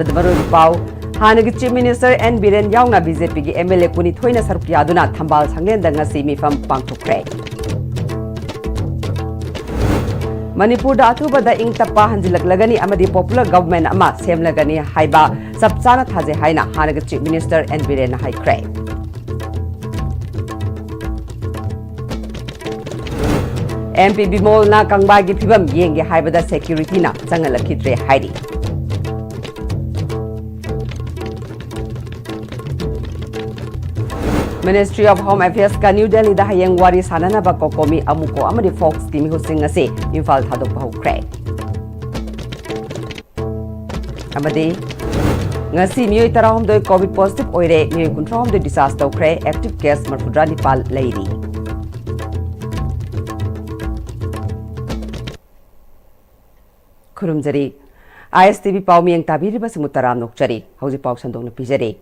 Ahmed Barul Pau, Hanagi Chief Minister N. Biren Yauna BJP ki MLA Kuni Thoina Sarukiyaduna Thambal Sanglen Danga Simi Fam Pangthokre. Manipur da athubada ing tappa hanjilaklagani amadi popular government ama semlagani haiba sabchana thaje haina Hanagi Chief Minister N. Biren haikre. MP Bimol na Kangbai ki phibam yenge haibada security na changalakhitre hairi. Ministry of Home Affairs ka New Delhi da hayang wari sanana ba kokomi amuko amadi Fox kimi husing ase Imphal thadok bahukre. Amadi ngasi miyoi tarahom doi COVID positive oire miyoi kuntrahom doi disaster okre active case marfudra nipal leiri. Kurumjari ISTV pau miyang tabiri ba simutaram nokjari hauji pau sandong na pijari.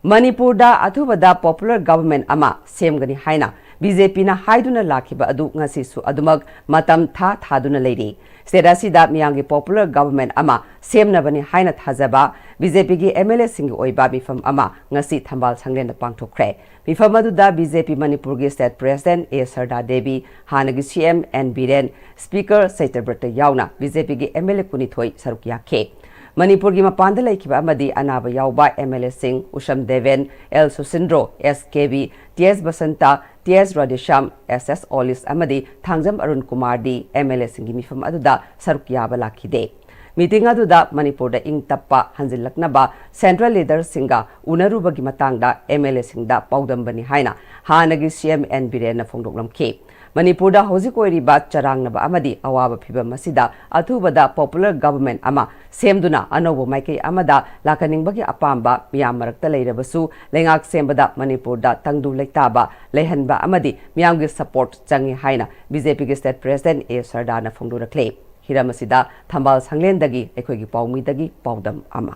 Manipur da athubada popular government ama semgani haina BJP na haiduna lakhiba adu ngasi su adumag matam thaduna leiri. Sedasi da miyangi popular government ama semnabani haina thajaba BJP ki MLA sing oiba mifam ama ngasi thambal sanglen da pangthokre. Mifam adu da BJP Manipur ki state president A Sarda Devi Hanagi CM N Biren speaker Saitabrat yauna BJP ki MLA kuni thoi saruk yakhe. Manipur ki mapanda laikiba amadi anaba yauba MLA Singh, Usham Deven, L. Susindro, SKB, TS Basanta, TS Radisham, SS Olis amadi Thangjam Arun Kumar di MLA Singh mifam aduda sarukyaba lakhide. Meeting aduda Manipur da ing tappa hanjilaknaba central leader singa unaruba gi matangda MLA Singh da paudambani haina Hanagi CM N Biren na phongdoklamkhe. Manipur da hojik oiriba charangnaba amadi awaba phibam masida athubada popular government ama semduna anobo maikei amada lakaningbagi apamba miyam marakta leirabasu lengak sembada Manipur da tangdu leitaba lehanba amadi miyamgi support changi haina BJP ki state president A Sarda na phongdurakle hiramasida thambal sanglendagi ekhoigi paumidagi paudam ama.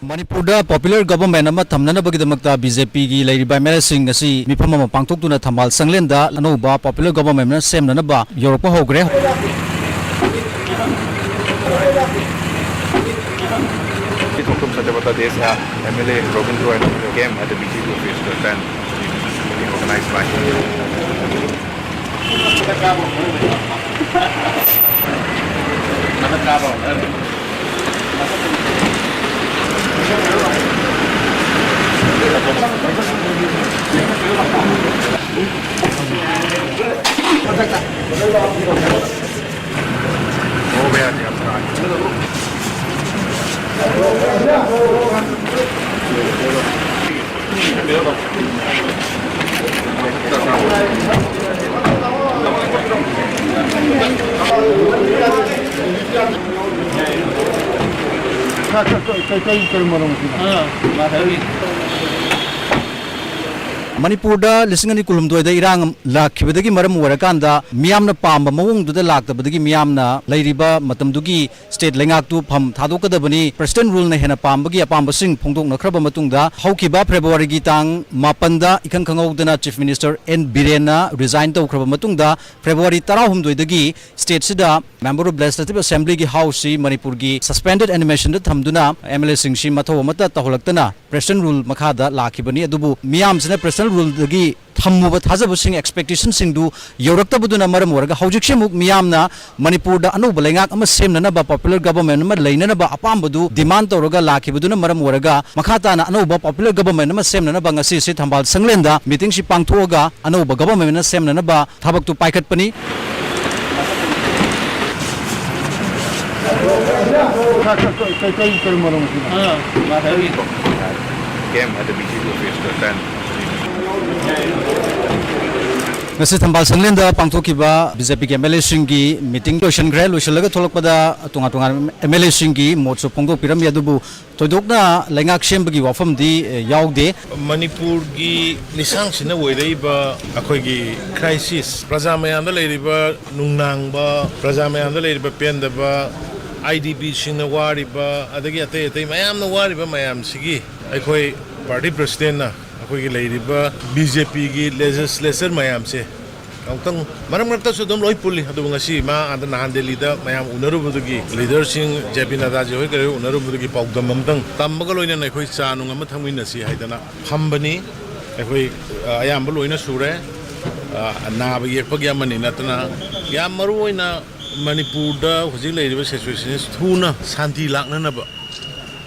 Manipur da popular government ama thamnana bagidamata BJP gi leiriba MLA sing asi mifam ama pangthoktuna thambal sanglen da anoba popular government na semnana ba yorokpa hogre. MLA Robin Roy came at the BJP office to attend meeting organized by Manipur da lisingani kulumdoi da irang lakhibadagi maram warakanda miyamna pamba mawungduda laktabadagi miyamna leiriba matamdugi state lengak tu pham thadokadabani president rule na hena pambagi apamba sing phongdok nakraba matungda haukiba February gi tang 8 da ikhang khangawdana chief minister N Biren na resign tawkraba matungda February 16 dagi state sida member of legislative assembly gi house si Manipur gi suspended animation da thamduna MLA sing si mathaw mata taholaktana president rule makhada lakhibani adubu miyam sina president rule dagi thammuba thajabasing expectation singdu yoraktabuduna maram waraga haujikshe muk miyamna Manipur da anuba lengak ama semnana ba popular government ama leinana ba apambadu demand tawraga lakhibuduna maram waraga makhata na anuba popular government ama semnana ba ngasi si thambal sanglenda meeting si pangthoga anuba government na semnana ba thabak tu paikhatpani came at the BJP office to attend. ngasi thambal sanglenda pangthokiba BJP ki MLA singi meeting lotion gre loshalaga tholakpada tunga tunga MLA singi motso phongdok piram yadubu toidokna lengak sembagi wafam di yaude Manipur gi lisang sina woidaiba akhoi gi crisis praja mayam da leiriba nungnang ba praja mayam da leiriba pendaba IDP sing na wariba adagi ate mayam na wariba mayam sige akhoi party president na akhoi gi leiriba BJP gi legislature mayam se Ang marang su dom loi puli adu ngasi ma anda nahan Delhi da mayam unaru budugi leader sing JP Nada ji hoi kare unaru budugi paudam mamtang tambaga loina na khoi cha nu ngam thangmin na si haidana phambani khoi ayam loina sure na ba yek pag yamani natna yam maru oina Manipur da hojik leiriba situation thuna santi lakna na ba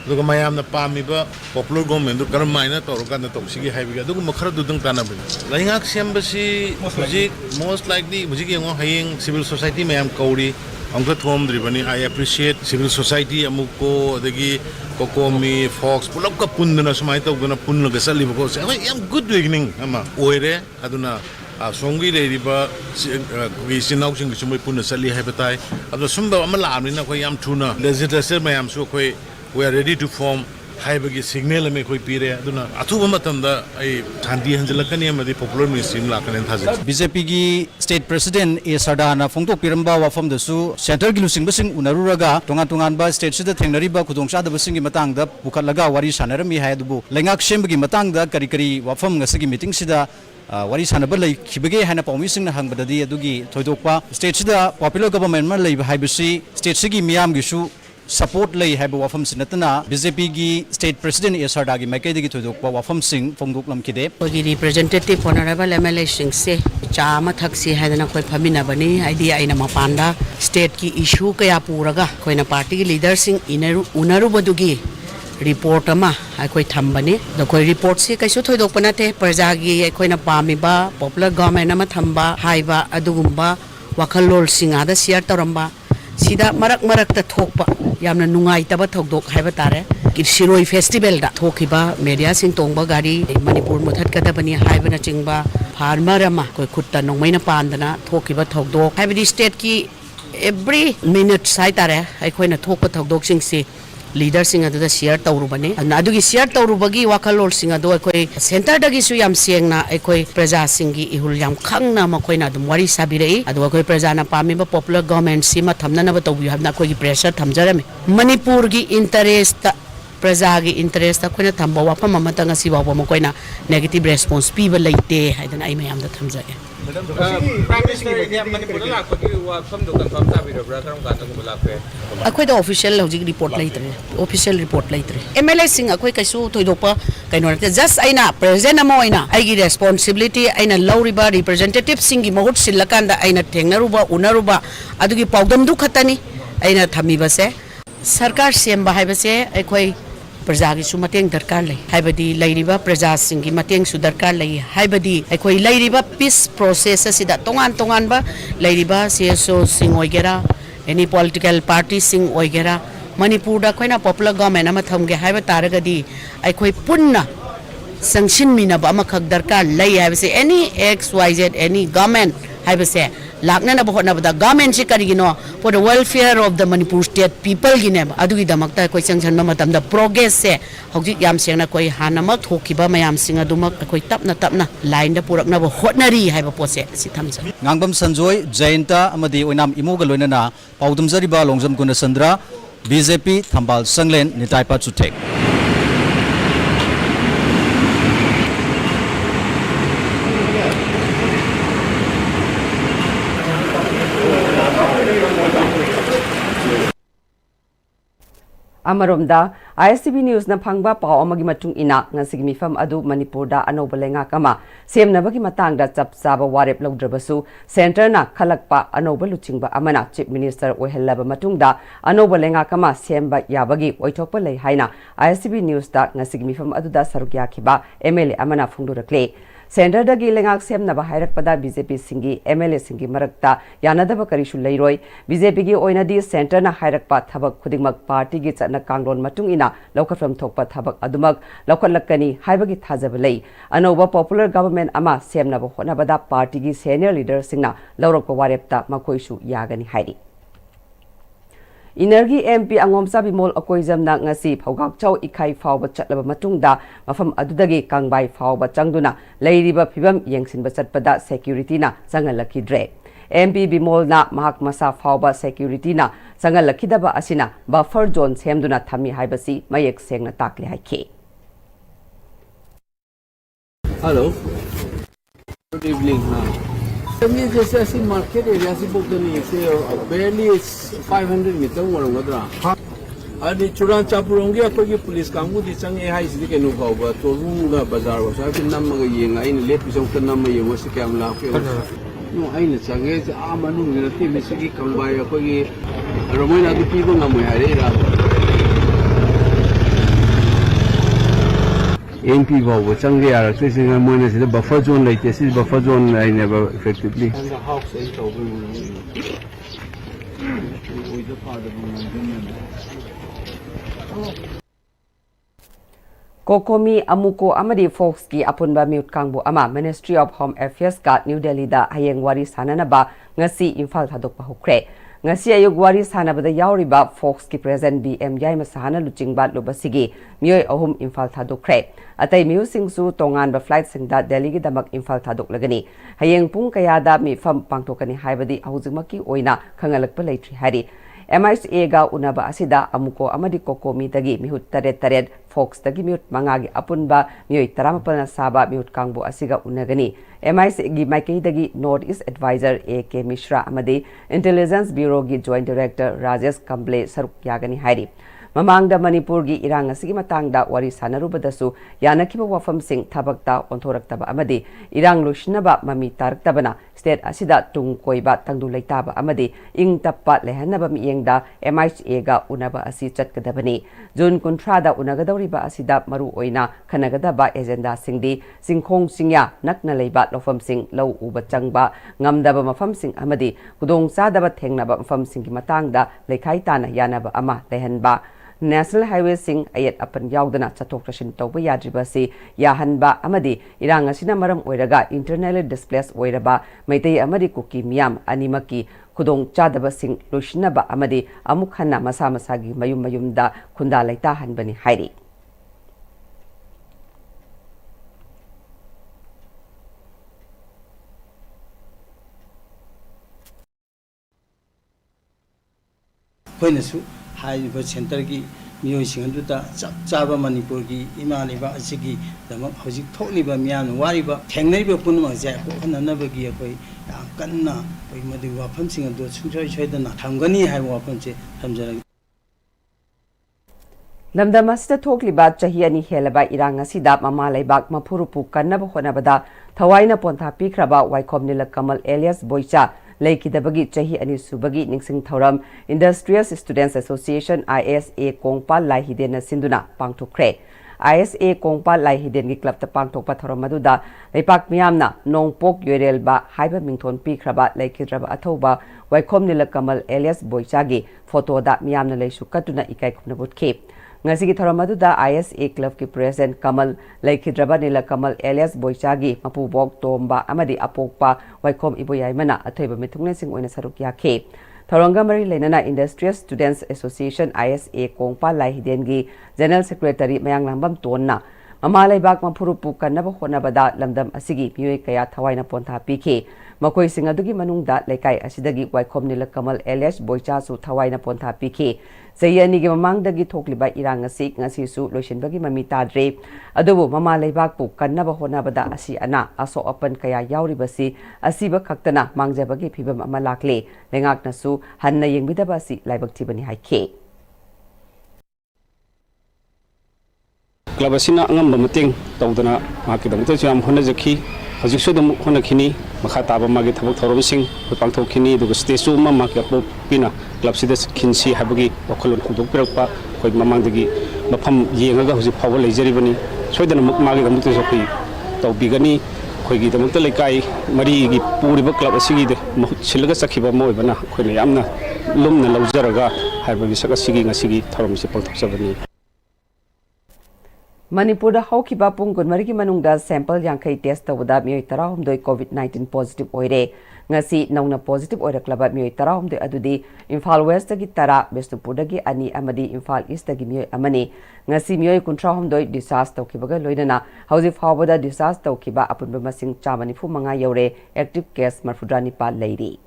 duga mayam na pami ba popular government du karam maina toru kan to sigi haibiga duga makhara du dung kana ba laingak sembasi hojik most likely hojik yang hayeng civil society mayam kauri angka thom dribani I appreciate civil society amuko adagi kokomi fox pulak ka pundana samai to gana punna ga sali ko am good beginning ama oire aduna songi leiriba gi sinau sing sumai punna sali haibatai adu sumba amala amina ko yam thuna legislature mayam su ko we are ready to form haibagi signal me koi pire aduna athuba matamda ai thandi hanjalakani amadi popular ministry lakane thaji BJP gi state president A Sardana phongtok piramba wafam da su center gi lusing basing unaruraga tongan ba state sida thengnari ba khudong cha da basing gi matang da pukhatlaga wari sanarami hai dubu lengak shembagi matang da kari wafam ngasigi meeting sida wari sanaba lai khibage hana pawmi sing na hangbadadi adugi thoidokpa state sida popular government ma lai haibasi state sigi miyam gi su support lay hai wafam sinatana BJP gi state president A Sardagi makai gi thodokpa wafam sing phongdok lamkide gi representative honorable MLA sing se chama thaksi haidana koi phamina bani idea aina mapanda state ki issue kaya puraga koina party gi leader sing unaru bodugi report ama koi thambani do koi report se kaisu thodokpana te praja gi koina pami ba popular government ama thamba haiba adugumba wakalol singada share toramba sida marak ta thokpa yamna nungai taba thokdok haiba tare ki siroi festival da thokiba media sing tongba gari Manipur muthat kada bani haiba na chingba farmer ama koi khutta nongmaina pandana thokiba thokdok haibadi state ki every minute sai tare ai koina thokpa thokdok sing si leader sing adu da share tawrubane adu gi share tawrubagi wakalol sing adu koi center dagi su yam siengna ai koi praja sing gi ihul yam khangna ma koina dum wari sabirei adu koi praja na pami ba popular government sima thamna na ba tawi habna koi pressure thamjarame Manipur gi interest praja gi interest koina thamba wapam amata ngasi bawa ma koina negative response pi ba leite haidana ai mayam da thamjage Prime Minister India Manipur la ko ki wa from do confirm ta bi bra karam ka ta la pe akhoi da official logic report laitre official report laitre MLA sing akhoi kaisu thoidopa kaino rate just aina president amo aina aigi responsibility aina lawriba representative sing gi mahut silakanda aina thengnaruba unaruba adugi pawdam du khatani aina thamiba se sarkar semba haibase akhoi प्रजा की मतंग दरकार ले हाइबदी लैरिबा प्रजा सिंह की मतंग सु दरकार ले हाइबदी अखोई लैरिबा पीस प्रोसेस असिदा तोंगान तोंगान बा लैरिबा CSO सिंह ओइगेरा एनी पॉलिटिकल पार्टी सिंह ओइगेरा मणिपुर दा कोइना पॉपुलर गवर्नमेंट अमा थमगे हाइबा तारगदी अखोई पुन्ना संगसिन मिनब अमा खक दरकार ले हाइबसे एनी XYZ एनी गवर्नमेंट हाइबसे lakna na bahot na bada government si karigino for the welfare of the Manipur state people gine adugi damakta koi sanction ma matam da progress se hojik yam sengna koi hanamak thokiba mayam singa dumak koi tapna line da purak na ba hotnari haiba pose si thamja ngangbam sanjoy jainta amadi oinam imoga loinana paudum jariba longjam guna sandra BJP thambal sanglen nitaipa chutek Amaromda ISTV News na phangba paw amagi matung ina ngasigi mifam adu Manipur da anoba lenga kama semnabagi matang da chap chaba warep logdrabasu center na khalakpa anoba luchingba amana chief minister ohelaba matung da anoba lenga kama semba yabagi oithokpa lei haina ISTV News da ngasigi mifam adu da sarukya khiba MLA amana phungdurakle Center da gilengak semna ba hairak pada BJP singi MLA singi marakta yanadaba karishu leiroi BJP gi oinadi center na hairak pa thabak khudingmak party gi chana kanglon matung ina lokafram thokpa thabak adumak lokalakani haibagi thajabalei anoba popular government ama semna ba honabada party gi senior leader singna lawrokpa warepta makoisu yagani hairi Inergi MP Angomsa Bimol Akoizam na ngasi Phawgak Chau Ikhai Phawba chatlaba matungda mafam adudagi Kangbai Phawba changduna leiriba phibam yengsinba chatpada security na changalakidre MP Bimol na mahak masa Phawba security na ꯆꯪꯍꯜꯂꯛꯈꯤꯗꯕ ꯑꯁꯤꯅ buffer zone ꯁꯦꯝꯗꯨꯅ ꯊꯝꯃꯤ ꯍꯥꯏꯕꯁꯤ ꯃꯌꯦꯛ ꯁꯦꯡꯅ ꯇꯥꯛꯂꯤ ꯍꯥꯏꯈꯤ꯫ Hello. Good evening. This market area barely 500 meters warangadra. Adi Churan Chapurongi akogi police kamu di change hai sidi kenu bawba torunga bazar wa sa namma yenga in let bisong namma yengo si kamla ke no aina change amanu ni ti misigi kambai akogi romoina du pibo ngamu hare ra MP bawba change ya so si moina si buffer zone like this is buffer zone I never effectively and the house is over with the part of Kokomi Amuko Amadi Fox ki apunba mute kangbu ama Ministry of Home Affairs ka New Delhi da hayeng wari sananaba ngasi Imphal thadokpa hukre. Ngasi ayug wari sanabada yauriba Fox ki President BM Yai Masahana luchingba lubasigi miyoi ahum Imphal thadokre. Atay miyusing su tongan ba flight singda Delhi gi damak Imphal thadok lagani. Hayeng pung kayada mi fam pangtokani haibadi ahuzumaki oina kangalakpa leitri hari. MISA ga unaba asida amuko amadi kokomi dagi mihut taret Fox dagi mihut mangagi apunba miyoi taramapalna saba mihut kangbo asiga unagani. MISA gi maikei dagi North East Advisor A.K. Mishra amadi Intelligence Bureau gi Joint Director Rajesh Kamble saruk yagani hairi. Mamangda Manipur gi irang asigi matangda wari sanarubadasu yanakiba wafam sing thabakta onthoraktaba amadi irang lushnaba mami taraktabana state asida tung koiba tangdu leitaba amadi ing tappa lehanaba miyengda MISA ga unaba asi chatkadabani June kuntrada unagadawriba asida maru oina khanagadaba agenda singdi singkhong singya nakna leiba lofam sing lau uba changba ngamdaba mafam sing amadi kudong sadaba thengnaba mafam singki matangda lekhai tana yanaba ama lehanba National Highway sing ayat apan yaudana chatok rashin tawba yadribasi yahanba amadi irang asina maram oiraga internally displaced oiraba maitei amadi kuki miyam animaki kudong chadaba sing lushinaba amadi amukhanna masa masagi mayum mayumda khunda laita hanbani hairi Hoinasu High Center ki Mioising Duta, Java Manipur ki Imaniba Asigi, the Hosi Toliba Mian, Wariba, Tangneba Punma Zako, and another gear by Ganna, by Madiwa Pumpsing and those who try the Tangani have wapunche, Hamza. Lamdamasita Tokliba Chahiani Helaba Iranga Sidap Mamalai Bak Mapurupu Kanaba Honabada, Tawaina Ponta Pikraba, Waikomnila Kamal alias Boicha. Laikidabagi Chahi Ani Subagi Ningsing Thoram Industrious Students Association ISA Kongpa Laihiden Sinduna Pangtokre ISA Kongpa Laihiden gi club ta pangtokpa thoram maduda leipak miyamna nongpok yoirelba haiba mingthon pikraba laikidraba athoba waikhom nila kamal alias boichagi photo da miyamna leisu katuna ikai khumna butke ngasi gi thoram maduda ISA club ki president Kamal laikidraba nila kamal alias boichagi mapubok tomba amadi apokpa waikhom iboyaimana athoiba mithunglen sing oina saruk yakhe Thoranga Mari Lenana Industrious Students Association ISA Kongpa Laihiden gi General Secretary Mayang Lambam Tonna Mamalai Bak Mapurupu Kanaba Honabada Lamdam Asigi Miyoi Kaya Thawaina Ponta PK Makoi Singadugi Manungda Lekai Asidagi Waikhom Nila Kamal Elias Boicha Su Thawaina Ponta PK Zayani gi Mamangdagi Thokliba Irang Asik Ngasi Su Loishinbagi Mami Tadre Adubu Mamalai Bakpu Kanaba Honabada Asi Ana Aso Open Kaya Yauribasi Asiba Kaktana Mangjabagi Pibam Amalakle Lengak Nasu Hanna Yengbidabasi Laibak Tibani Haike Club asina angam bamating tawdana makidamta jam honajaki hajiksu dam honakini makhataba magi thabak thorom sing pangthokini duga stage uma makyapo pina club sida khinsi habagi wakhalon khudok pirakpa khoi mamangdagi mafam yengaga hujik phawa lejaribani soidana magi damta soki tawbigani khoigi damta lekai mari gi puriba club asigi de silaga sakhiba moibana khoina yamna lumna laujaraga haibagi saka sigi ngasigi thorom si pangthokjabani Manipur da haukiba pung gunmarigi manungda sample yankai test tawda miyoi tarahumdoi COVID-19 positive oire ngasi nauna positive oiraklaba miyoi tarahumdoi adudi Imphal West dagi tara Bishnupur dagi ani amadi Imphal East dagi miyoi amani ngasi miyoi kuntrahumdoi discharge tawkibaga loinana hauji fawbada discharge tawkiba apunba masing chamanifu manga yaure active case marfudrani pa leiri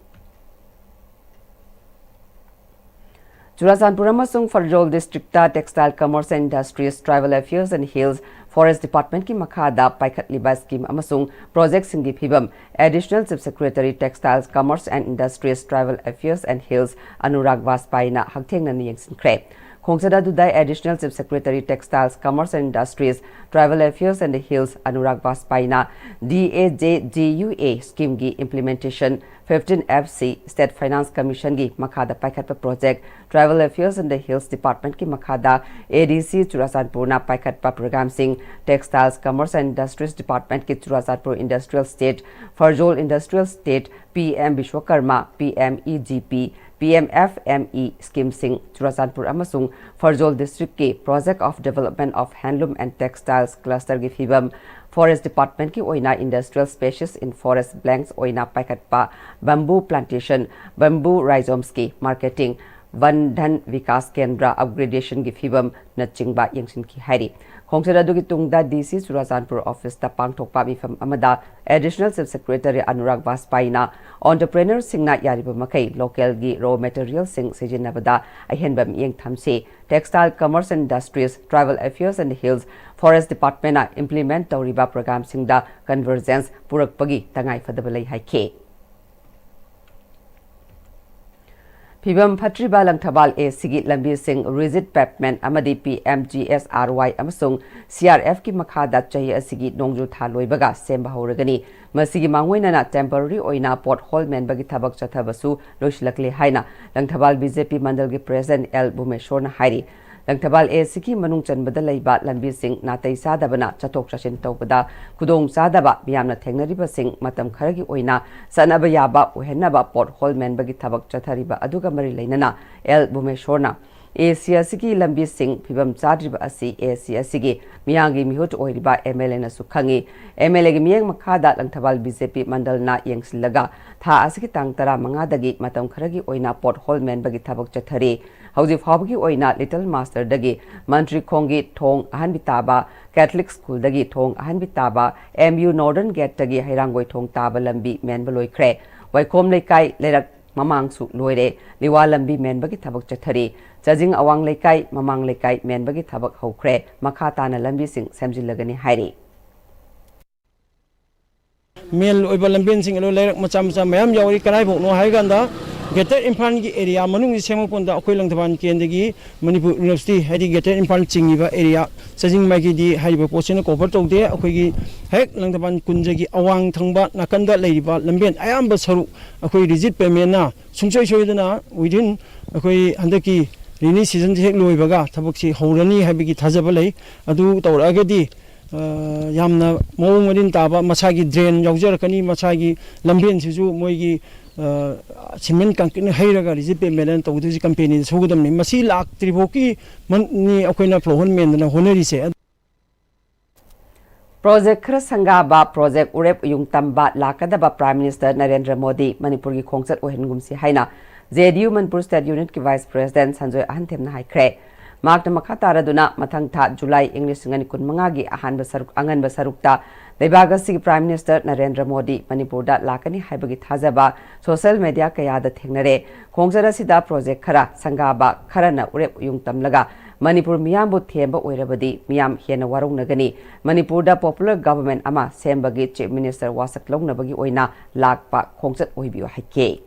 Churachandpur amasung Farjol District Textile Commerce and Industries Tribal Affairs and Hills Forest Department ki makhada paikhatliba scheme amasung project singi phibam Additional Chief Secretary Textiles Commerce and Industries Tribal Affairs and Hills Anurag Vaspai na hangthengna ni yengsinkre Khongsada Dudai Additional Chief Secretary Textiles Commerce and Industries Tribal Affairs and Hills Anurag Vaspai na DAJGUA scheme gi implementation 15 FC State Finance Commission gi makhada paikhatpa project Tribal Affairs and the Hills Department ki makhada ADC Churachandpur na paikhatpa program sing Textiles Commerce and Industries Department ki Churachandpur Industrial State Farjol Industrial State PM Vishwakarma Pm-Istv PMFME scheme sing Churachandpur amasung Farjol District ki Project of Development of Handloom and Textiles Cluster gi phibam Forest Department ki oina industrial species in forest blanks oina paikhatpa bamboo plantation bamboo rhizomes ki marketing Vandhan Vikas Kendra upgradation gi phibam na chingba yengsin ki hairi Khongsada du gi tungda DC Churachandpur office ta pangthokpa mifam amada Additional Chief Secretary Anurag Vaspai na entrepreneur singna yariba makai local gi raw material sing sijinabada ahenba miyeng thamse Textile Commerce and Industries Tribal Affairs and Hills Forest Department na implement tawriba program singda convergence purakpagi tangai fadabalai haike Pibam Patriba Langthabal A Sigit Lambi Singh Rigid Pavement Amadi PMGSRY Amasung CRF ki makhada chahi asigi nongju tha loibaga semba horagani masigi mangwainana temporary oina pothole menbagi thabak chathabasu loislakle haina Langthabal BJP Mandal gi President L Bumeshwar na hairi Langthabal A Siki manung chanbada leiba lambi sing natai sadabana chatok chachin tawbada kudong sadaba miyamna thengnariba sing matam kharagi oina sanaba yaba uhenaba pothole menbagi thabak chathariba aduga mari leinana L Bumeshwar Asia Siki Lambi Singh Pibam Chadriba Asi Asia Sigi Miyangi Mihut Oiriba MLA na Sukhangi MLA gi miyang makhada Langthabal BJP Mandal na yengsilaga tha asiki tang tara mangadagi matam kharagi oina pothole menbagi thabak chathari hauji phawgi oina Little Master dagi Mantri Khongi Thong ahan bitaba Catholic School dagi Thong ahan bitaba MU Northern Gate dagi Hairangoi Thong taba lambi menbaloi khre Waikhom Leikai Lerak Mamangsu loire liwa lambi menbagi thabak chathari Jajing awang leikai mamang leikai menbagi thabak hokre makha na lambi sing semjilagani hairi Mel oiba lambin sing lo lerak macam mayam yauri kanai bokno hai ganda Greater Imphal gi area manung semo ponda akoi Langthaban kendagi Manipur University hadi Greater Imphal chingiba area sajing mai gi di haiba posin cover tawde akoi gi hek Langthaban kunjagi awang thangba nakanda leiriba lambien ayamba saru akoi rigid payment na sungsoi soidana within akoi handaki rainy season hek loibaga thabaksi horani habigi thajaba lei adu tawragadi yamna mawung marin taba masagi drain yawjarakani masagi lambien sisu moigi cement concrete hairaga rigid payment tawduji company sogodamni masi lak triboki ni akoina flohon mendana honari se Project Krasangaba Project Urep Yungtamba Lakadaba Prime Minister Narendra Modi Manipur gi khongsat ohengumsi haina JDU Manipur State Unit ki Vice President Sanjoy Ahanthemna haikre Mark Makataraduna Mathang Tha July English ngani kunmanga gi ahanba saruk anganba sarukta Leibagasi Prime Minister Narendra Modi Manipur da lakani haibagi thajaba social media kayada thengnare khongsara sida project khara sangaba kharana urep yungtamlaga Manipur miyambu themba oirabadi miyam hena warong nagani Manipur da popular government ama sembagi Chief Minister wasak longnabagi oina lakpa khongsat oibiyo haike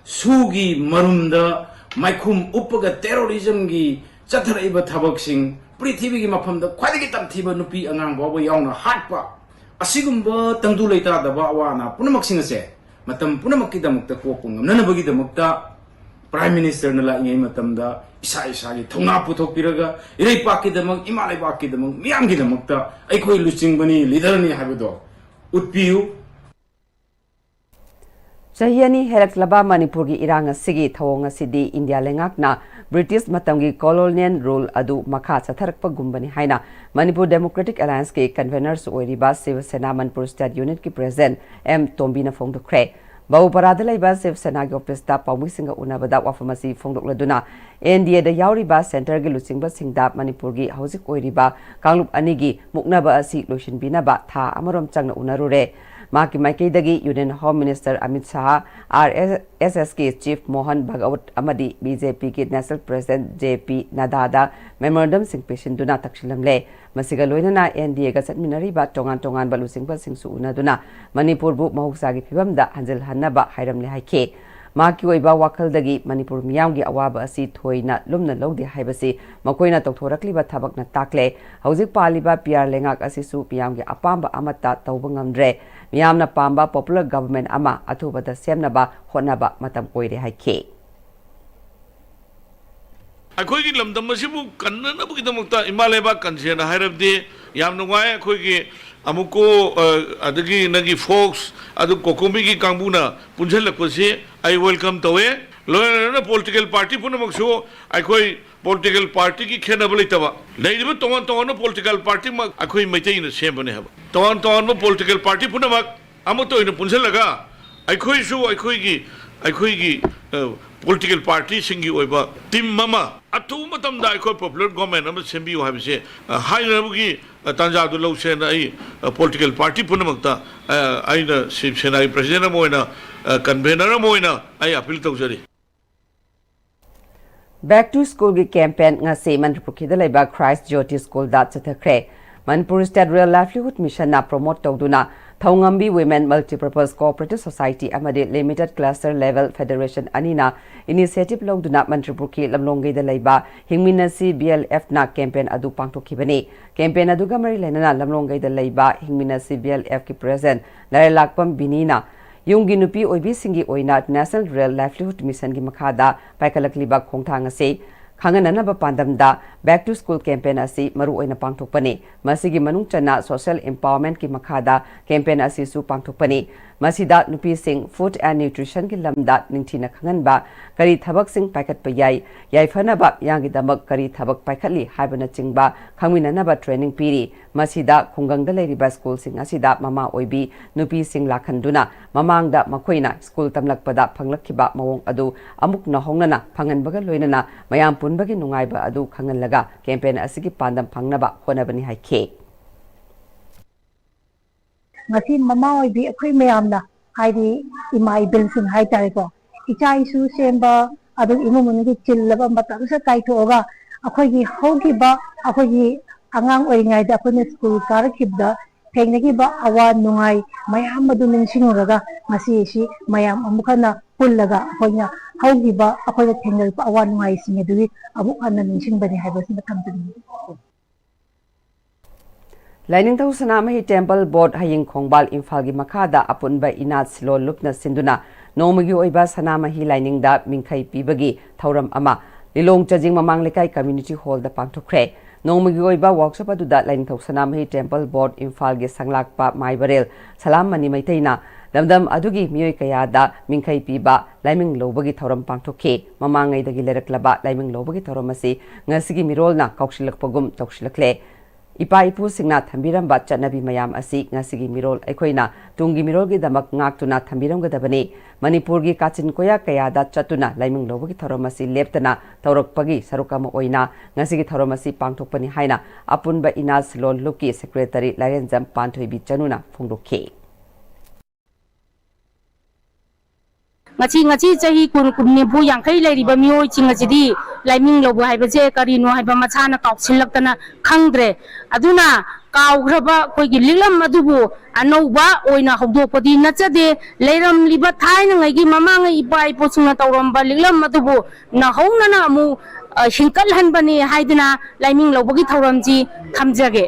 Sugi marumda maikhum uppaga terrorism gi chatharaiba thabaksing prithvi gi mafamda khwadigi tamthiba nupi angang bawa yauna hatpa asigumba tangdu leita daba awana punamaksinga se matam punamakki damakta kopung nanabagi damakta Prime Minister nala ingai matamda isa gi thonga puthokpiraga irei pakki damak imalai pakki damak miyam gi damakta aikhoi luchingbani leader ni habado utpiu Chahiani Heraklaba Manipur gi iranga sigi thawonga sidi India lengakna British matamgi colonial rule adu makha chatharakpa gumbani haina Manipur Democratic Alliance ke conveners oiriba Shiv Sena Manipur State Unit ki President M Tombina Fongdokre Bau parada laiba Shiv Sena gi office ta pawmi singa unabada wafamasi fongdokladuna NDA da yauriba center gi luchingba singda Manipur gi hauzik oiriba kanglup anigi muknaba asi loishinbina ba tha amarom changna unarure Maki Maikaidagi Union Home Minister Amit Shah, RSS Chief Mohan Bhagawat Amadi, BJP ki National President JP Nadada, Memorandum Sing Pishinduna Takshilamle, Masigaluna NDA Gasatminari Bat Tongan Tongan Balusing Basing Suunaduna, Manipur Bu Mahuksagi Pibamda, Hanzel Hanaba, Hiramle Haike. Maki oiba wakaldagi Manipur miyamgi awaba asi thoina lumna lodi haibasi makoina tokhorakliba thabakna takle hauzik paliba PR lengak asisu miyamgi apamba amata tawba ngamdre miyamna pamba popular government ama athubada semnaba honaba matam koire haike अखोई लमदम कन्नबुगीदमक्ता इमालेबा कंसेन हायरबदि याम नुंगाय अखोई अमुको अदगी नगी focus अदु कोकोमी की कांगबुना पुंझलकपसे I welcome तवे लोयना political party पुनमक्सो अखोई political party की खेनब लेतबा लेदिबो तोन तोन political party म अखोई मैतैन सेमबने हब तोन तोन पॉलिटिकल पार्टी पुनमक अमतो इन पुंझलगा अखोई political party singi oiba team mama atu matam da ko popular government am sembi ho habise hai rabugi tanja du lo sen ai political party punamakta ai na sip senai president moina convener moina ai appeal tawjari Back to School gi campaign ngase Manipur ki da laiba Christ Jyoti School da chathakre Manipur State Rural Livelihood Mission na promote tawduna Thaungambi Women Multipurpose Cooperative Society amadi Limited Cluster Level Federation anina initiative longduna Manipur ki lamlongai da laiba hingminasi BLF na campaign adu pangthokhibani campaign adu ga mari lenana lamlongai da laiba hingminasi BLF ki president Larelakpam Binina Yunggi nupi oibi singi oina National Rural Livelihood Mission gi makhada paikalakliba khongthang ase Khangananaba pandamda Back to School campaign asi maru oina pangthokpani masigi manung chana social empowerment ki makhada campaign asi su pangthokpani masida nupi sing food and nutrition ki lamda ningthina khanganba kari thabak sing paikat pa yai phanaba yangi damak kari thabak paikhatli haibana chingba khangminanaba training piri masida khungangda leiriba school sing asida mama oibi nupi sing lakhanduna mamangda makoina school tamlakpada phanglakhiba mawong adu amuk na hongnana phanganbaga loinana mayam punbagi nungaiba adu khanganlaga campaign asigi pandam phangnaba honabani haike ngasi mama oi bi akhoi mayamna haidi imai bilsing hai tare ko icha isu semba adu imu mun gi chillaba matam sa kai thoga akhoi gi hogi ba akhoi gi angang oi ngai da akhoi school kar khibda thengna gi ba awa nungai mayam adu ning sinuraga ngasi si mayam amukhana pullaga akhoi hogi ba akhoi thengna ba awa nungai sing adu amukhana ning singbani haiba sin tham tin Lining tau sanamahi temple board haying khongbal infal gi makhada apunba inat silo lupna sinduna nomagi oiba sanamahi lining da mingkhai pibagi thauram ama lilong chajing mamang lekai community hall da pangthokre nomagi oiba workshop adu da lining tau sanamahi temple board infal gi sanglakpa maibarel salam mani maiteina lamdam adugi miyoi kaya da mingkhai piba laiming lobagi thauram pangthokhe mamangai dagi leraklaba laiming lobagi thauram asi ngasigi mirolna kaukshilakpagum tokshilakle Ipa ipu singna thambiram ba chanabi mayam asi ngasigi mirol aikhoina tungi mirol gi damak ngaktuna thambiram ga dabani Manipur gi kachin koya kaya da chatuna laiming lobogi tharomasi leptana taurakpagi sarukama oina ngasigi tharomasi pangthokpani haina apunba inas lol luki secretary Larenjam Panthoibi chanuna phongdokhe ngachi chahi kun kumne bu yangkai leiriba mioi chingachidi laiming lobu haibaje karino haiba machana kauksinlaktana khangdre aduna kawgraba koigi lilam adubu anouba oina hogdopadi nachade leiram liba thaina ngai mamanga ipai posuna tawramba lilam adubu na hongnana amu hinkal hanbani haidina laiming lobugi thawramji thamjage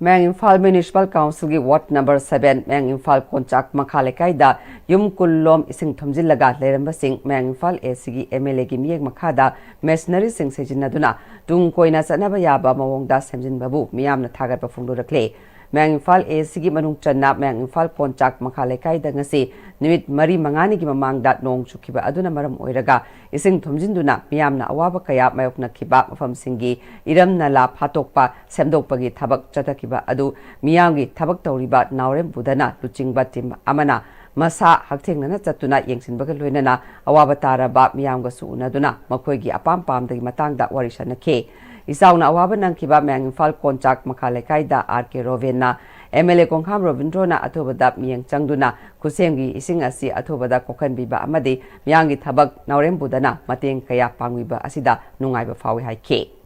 Mang Imphal Municipal Council gi Ward number 7 Mang Imphal Konchak Makhalekai da Yum Kullom ising thomjillaga leramba sing Mang Imphal ACG MLA gi miyek makhada mercenary sing sejinaduna tung koina sanaba yaba mawongda semjin babu miyamna thagat pa phungdurakle Mang Imphal ACG manung channa Mang Imphal Konchak Makhalekai da ngasi nimit mari mangani gi mamangda nong chukhiba aduna maram oiraga ising thomjinduna miyamna awaba kaya mayokna khiba mafam singi iram nala phatokpa semdokpagi thabak chatakiba adu miyamgi thabak tawriba naurem budana luchingba tim amana masa hakthengna chatuna yengsinbaga loinana awaba taraba miyamga su unaduna makhoigi apam pamdagi matangda warisana ke isauna awaba nangkiba Mang Imphal Konchak Makhalekai da RK Rovenna MLA Kongkham Ravindrona athobada miyang changduna kusemgi ising asi athobada kokhanbiba amadi miyangi thabak naurembudana mateng kaya pangwiba asida nungaiba fawi haike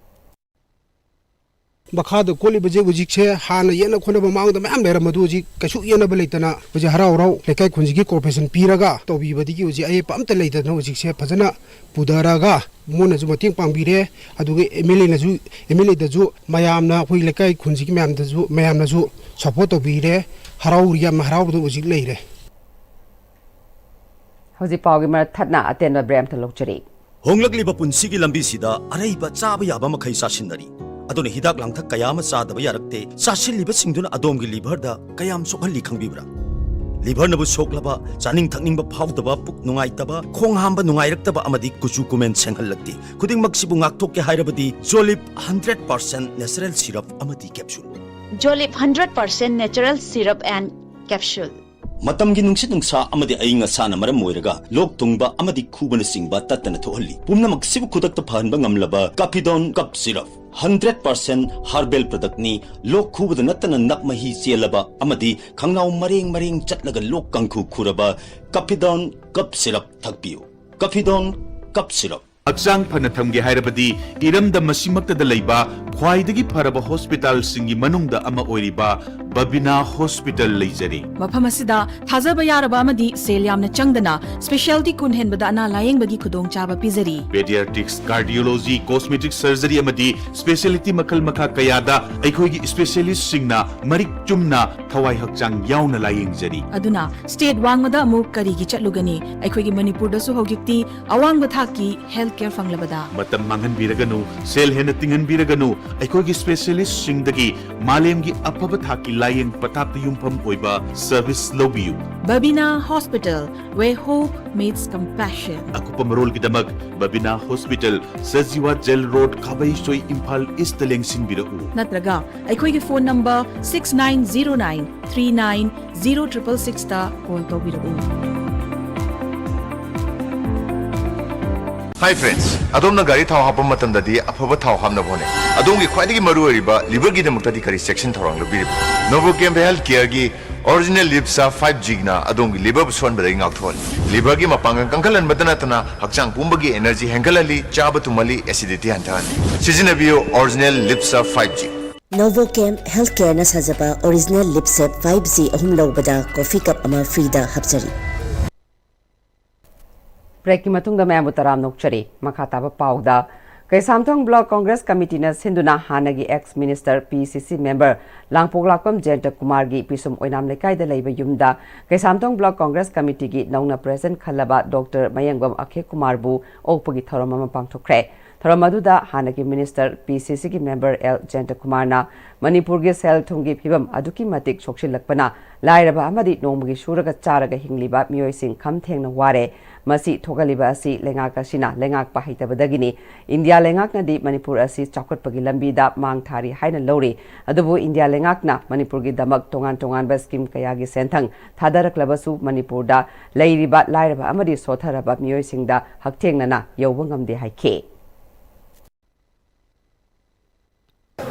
Bakha koli baje ujik se hana yena khona ba mang da mam lera madu ujik kasu yena ba leitana baje harau rau lekai khunji gi corporation piraga to bi badi gi uji ai pam ta leitana ujik se phajana pudaraga mona ju mating pangbire aduge MLA da ju mayamna khoi lekai khunji gi mam da ju mayamna ju support to bire harau riya harau du ujik leire hoji pawgi mar thatna atenba brem thalokchari honglakliba punsigi lambi sida araiba chaba yaba makhai sasinari adone hidak langthak kayama sadaba yarakte sasilliba singduna adomgi liver da kayam sokhalli khangbibra liver nabu soklaba chaning thakningba phawdaba puk nungaitaba khong hamba nungairaktaba amadi kuchu kumen senghallakti khuding maksibu ngaktokke hairabadi Jolip 100% natural syrup amadi capsule Jolip 100% natural syrup and capsule matamgi nungsit nungsa amadi ainga sana maram moiraga lok tungba amadi khubana singba tatana thohalli pumna maksibu khudakta phanba ngamlaba Capidon cup syrup 100% herbal product ni lok khubada natana nakmahi chelaba amadi khangnaw mareng chatlaga lok kangkhu khuraba Capidon cup syrup thakpiu Capidon cup syrup Aksang panathamge hairabadi iramda masimakta da leiba khwaidagi pharaba hospital singi manungda ama oiriba Babina Hospital leijari mafam asida thajaba yaraba amadi sel yamna changdana specialty kun henbada ana layeng bagi khudong chaba pizari pediatrics cardiology cosmetic surgery amadi specialty makal makha kayada aikhoigi specialist singna marik chumna thawai hakchang yauna layeng jari aduna state wangmada mu kari gi chatlugani aikhoigi Manipur da su hogikti awang bathaki health care fanglabada matam mangan biraganu sel hena tingan biraganu aikhoigi specialist singdagi malemgi apaba thaki layeng patapta yumpham oiba service lobiu Babina Hospital where hope meets compassion akupa marol gidamak Babina Hospital Sajiwa Jail Road Khabai Soi Imphal East leng sinbirau natraga aikhoigi phone number 6909390666 ta call tawbirau Hi friends, adom na gari thau hapam matam dadi afaba thau hamna bone. Adom gi khwaidagi maru ariba liver gi damukta di kari section thorang lo birib. Novocam Health Care gi original lipsa 5G na adom gi liver buswan badai ngak thon. Liver gi mapangang kangkalan badana tana hakchang pumbagi energy hengalali chaba tumali acidity hantan. Sizinabiyo original lipsa 5G. Novocam Health Care na sajaba original lipsa 5G ahum lawbada coffee cup ama free da hapjari. Break ki matungda mayamu taram nokchari makhataba pauda Kaisamthong Block Congress Committee na sinduna hanagi ex-minister PCC member Langpoklakpam Jenta Kumar gi pisum oinam lekai da leiba yumda Kaisamthong Block Congress Committee gi nauna present khalaba Dr. Mayangbam Akhe Kumar bu okpagi tharama pangthokre Thoramaduda hanagi minister PCC gi member L Jenta Kumar na Manipur gi sel thungi phibam aduki matik chokshilakpana lairaba amadi nomgi shuraga charaga hingliba mioi sing khamthengna ware masi thogaliba asi lengak asina lengak pahaitabadagini India lengak na di Manipur asi chakotpagi lambida mang thari haina lori adubu India lengak na Manipur gi damak tongan ba scheme kayagi senthang thadaraklabasu Manipur da leiriba lairaba amadi sotharaba mioi singda haktengnana yobungamde haike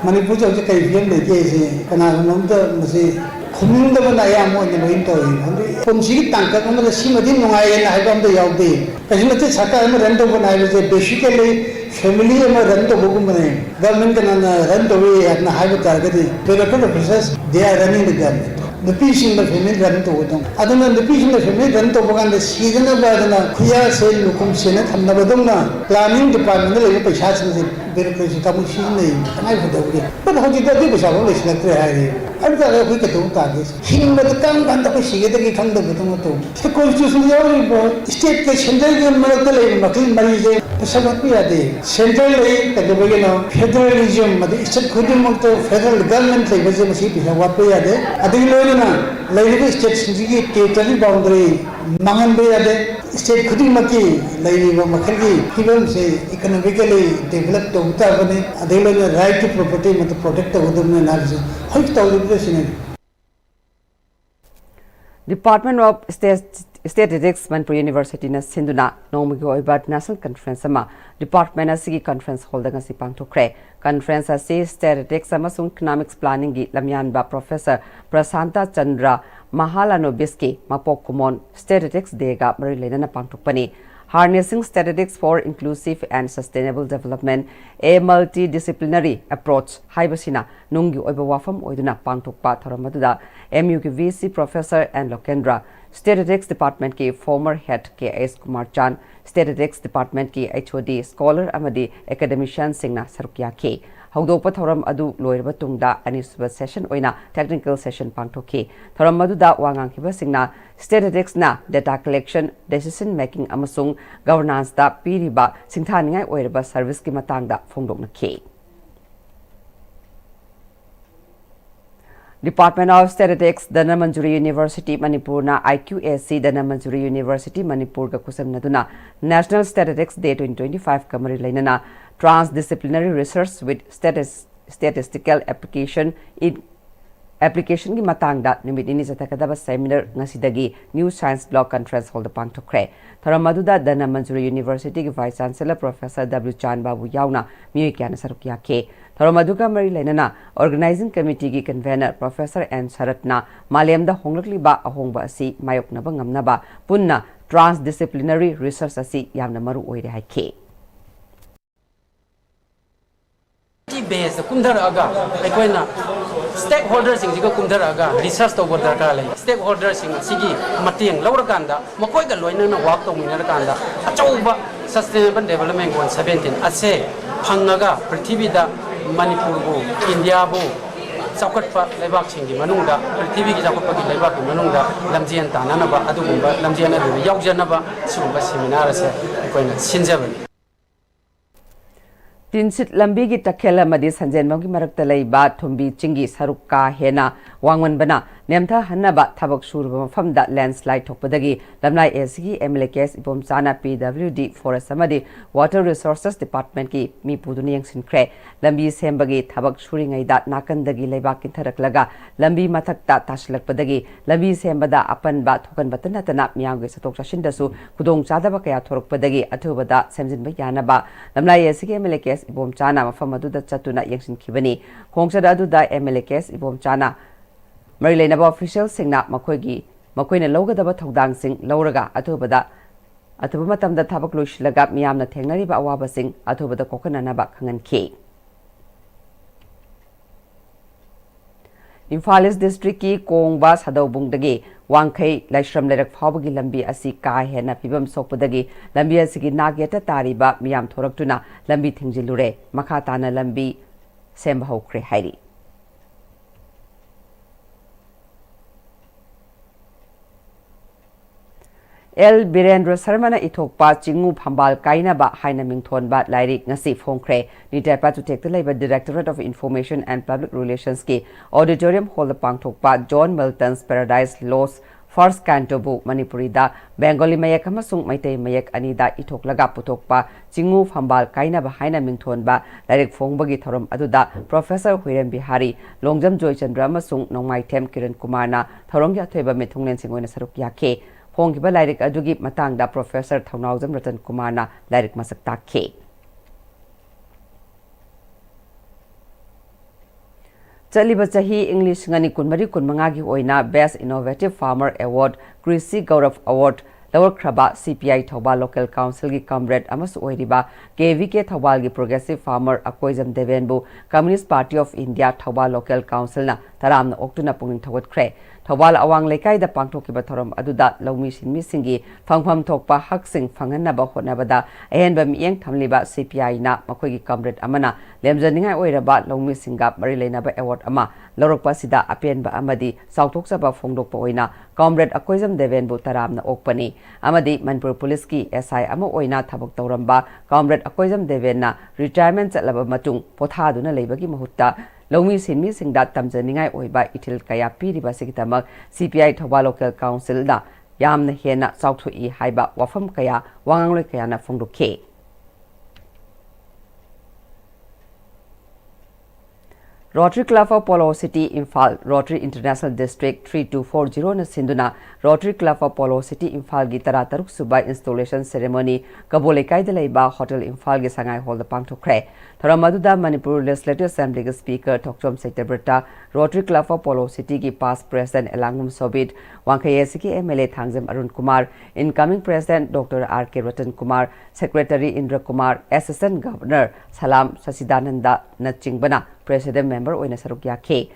Manipur jo kai fiam de ke se kana nom da mase khumung da na ya mo ne loin to handi pomsi tangka kam da simadi nungai na ha gam da yaude kasina te saka am ran to banai je basically family am ran to bogum bane government na ran to we na ha ba ta gadi the process they are running the government the peace in the family run to them adana the peace in the family run to bogan the season ba na khuya se lukum se na thamna badum na planning department le paisa se bureaucracy ka mu shi nei kanai photo ge but hoji da di paisa lo se na hai अब तक कोई कतो तागे हिम्मत कम बंद को सिगे के खंग दो तो कॉन्स्टिट्यूशन स्टेट के सेंट्रल के मरत ले मकल मरी जे सब भी आदे सेंट्रल ले तगबगे नो फेडरलिज्म मदे स्टेट खुद मत फेडरल गवर्नमेंट ले बजे मसी पिसा वापे आदे अदि लोय ना लेले स्टेट सिगी टेरिटरी बाउंड्री मंगन बे आदे स्टेट खुद मकी लेले मखल की हिबम से इकोनॉमिकली डेवलप तो होता बने अदि लोय राइट टू प्रॉपर्टी मत प्रोटेक्ट हो दम ना Department of Statistics Manipur University na sinduna nomgi oibat national conference ama department asigi conference hall da ngasi pangthokre conference asi statistics amasung economics planning gi lamyanba Professor Prasanta Chandra Mahalanobiski mapok kumon statistics dega mari lenana pangtukpani harnessing statistics for inclusive and sustainable development, a multidisciplinary approach haibasina nungi oiba wafam oiduna pangtukpa thoramaduda MU ki VC Professor and Lokendra Statistics Department ki former head KS Kumar Chan Statistics Department ki HOD scholar amadi academician singna sarukya ke haudopa thoram adu loirba tungda anisuba session oina technical session pangthoki thoram aduda wangang hiba singna statistics na data collection decision making amasung governance da piriba singthaningai oirba service ki matangda phongdokna ke Department of Statistics Danamanjuri University Manipur na IQAC Danamanjuri University Manipur ga kusamnaduna National Statistics Day 2025 kamari lainana transdisciplinary research with statistical application gi matangda nimit ini jatakadaba seminar ngasidagi New Science Block Conference Hall da pangthokre tharamaduda Danamanjuri University gi Vice Chancellor Professor W Chan Babu yauna mioi kyana sarukya ke Tharamaduga mari lainana organizing committee gi convener Professor N Sharatna Malemda honglakli ba ahongba asi mayoknaba ngamnaba punna transdisciplinary research asi yamna maru oire haike base kumdaraga aikoina stakeholders sing jiga kumdaraga research to darkar lai stakeholders sing sigi mateng lawrakanda makoi ga loina na work to minarkanda achauba sustainable development goal 17 ase phangaga prithibida Manipur bu India bu sakatpa lebak singi manungda prithvi gi sakatpa gi lebak gi manungda lamjian tananaba adugumba lamjian adu yaujana sumba seminar ase aikoina sinjabani Tinsit lambi gi takhela madi sanjen magi marakta leiba thumbi chingi sarukka hena wangwan bana nemtha hanaba thabak surba mafamda landslide thokpadagi lamlai SG MLKS ibom chana PWD Forest amadi Water Resources Department ki mi puduni yangsinkre lambi sembagi thabak suringai da nakandagi leiba kintharaklaga lambi mathakta taslakpadagi lambi sembada apanba thokan batana tana miyangge satok chasindasu kudong chadaba kaya thorokpadagi athubada semjinba yanaba lamlai SG MLKS ibom chana mafam aduda chatuna yangsinkibani khongchada aduda MLKS ibom chana Mari lainaba official singna makoina lawgadaba thodang sing lawraga athubada matamda thabak loislaga miyamna thengnariba awaba sing athubada kokananaba khanganke Imphal East District ki Kongba Sadawbungdagi Wangkhai Laishram Lerak Phawbagi lambi asi ka hena pibam sokpadagi lambi asigi nageta tariba miyam thoraktuna lambi thingjilure makha tana lambi semba hokre hairi El Birendra Sarmana Itokpa Chingu Phambal Kainaba Haina Mingthonba Lairik Ngasi Phongkre Nitaipa to take the Labour Directorate of Information and Public Relations ki Auditorium Hall the Pangthokpa John Milton's Paradise Laws First Cantobu Manipuri da Bengali Mayak amasung Maitei Mayak Anida Itoklaga Putokpa Chingu Phambal Kainaba Haina Mingthonba Lairik Phongbagi Thoram Aduda Professor Huirem Bihari Longjam Joy Chandra amasung Nongmai Them Kiran Kumarna Thorongya Thweba Mithunglen Singoina Sarukya ke Phongkiba Lairik adugi matangda Professor Thaunaujam Ratan Kumarna Lairik masak takhe. Chaliba chahi English ngani kunmari kunmangagi oina Best Innovative Farmer Award Krisi Gaurav Award Lower Kraba CPI Thobal Local Council gi Comrade Amas Oiriba KVK Thobal gi Progressive Farmer Akoizam Devenbu Communist Party of India Thobal Local Council na taramna oktuna pungning thawat kre Thobal awang lekai da pangthokiba thoram aduda lawmi sinmi singi phangpham thokpa haksing phanganaba honabada ahenba mieng thamliba CPI na makoigi comrade amana lemjaningai oiraba lawmi singa mari leinaba award ama lorokpa sida apenba amadi sauthokchaba phongdokpa oina comrade akoizam devenbu taramna okpani amadi Manipur Police ki SI ama oina thabak tawramba comrade akoizam devenna retirement chatlaba matung pothaduna leibagi mahutta Lawmi sinmi singda tamjaningai oiba ithil kaya piriba sigitamak CPI Thobal Local Council da yamna hena sauthui haiba wafam kaya wangangloi kaya na phongdokhe Rotary Club of Polo City Imphal Rotary International District 3240 na sinduna Rotary Club of Polo City Imphal gi tara taruk suba installation ceremony kabole kai da leiba Hotel Imphal gi sangai hall da pangthokre Thoram aduda Manipur Legislative Assembly ki Speaker Thokchom Sektabrata Rotary Club of Polo City ki past President Elangum Sobit Wangkhayesi ki MLA Thangzem Arun Kumar incoming President Dr. R.K. Ratan Kumar Secretary Indra Kumar Assistant Governor Salam Sasidananda Nachingbana President Member oina saruk yakhe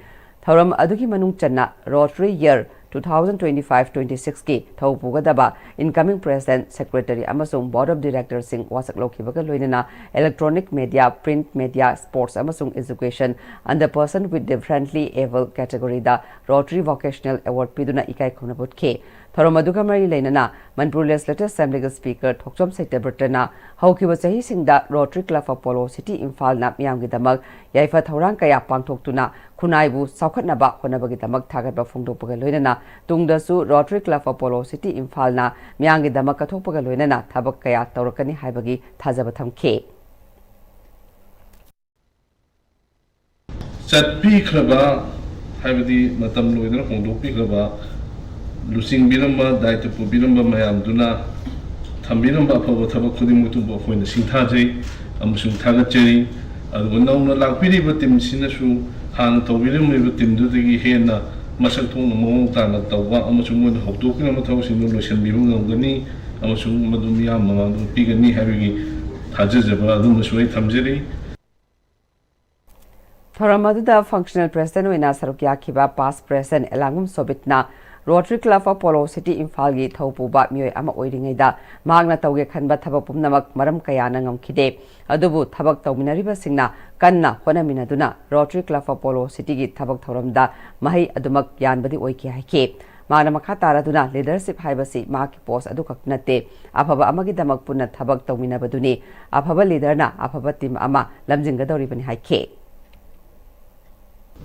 Thoram adugi manung channa Rotary Year 2025-26 ki thaupugadaba incoming President Secretary amasung Board of Directors sing wasak lokhibaga loinana electronic media print media sports amasung education and the person with differently able category da Rotary Vocational Award piduna ikai khonabut ke Thoram aduga mari leinana Manipur Legislative Assembly Speaker Thokchom Sektabrata haukiba chahi singda Rotary Club of Polo City Imphal na miyamgi damak yaifa thorang kaya pangthoktuna khunaibu saukhatnaba honabagi damak thagatba phongdokpaga loinana tungdasu Rotary Club of Polo City Imphal na miyamgi damak kathokpaga loinana thabak kaya taurakani haibagi thajaba thamkhe Chatpi khraba haibadi matam loidana phongdokpi khraba Lusing biramba daito pu biramba mayam duna thambiramba aphaba thabak khudimuk tu bokhoi na singthajai amusung thagatjari adu nauna lakpiri ba tim sinasu han tawbirim ba tim du dagi hena masak thong mong ta na tawwa amusung mon hokdokina ma thaw sinu loisan biru ngani amusung madum yam mamang du pigani habigi thajajaba adu masoi thamjari Thoram aduda functional president oina saruk yakhiba past president Elangum Sobitna Rotary Club of Polo City Imphal gi thaupuba mioi ama oiringaida magna tauge khanba thabak pumnamak maram kaya na ngamkhide adubu thabak tauminariba singna kanna honaminaduna Rotary Club of Polo City gi thabak thoramda mahai adumak yanbadi oiki haike mana makha taraduna leadership haibasi maki post adu kaknate aphaba amagi damak punna thabak tauminabaduni aphaba leader na aphaba team ama lamjingadori bani haike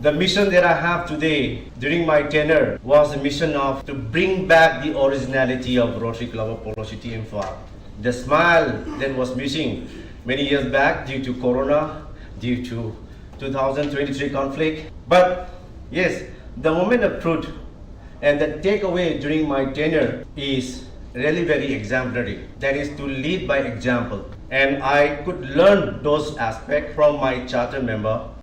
The mission that I have today during my tenure was a mission of to bring back the originality of Rotary Club of Polo City Imphal. The smile that was missing many years back due to Corona, due to 2023 conflict. But yes, the moment of truth and the takeaway during my tenure is really very exemplary. That is to lead by example. And I could learn those aspects from my charter member.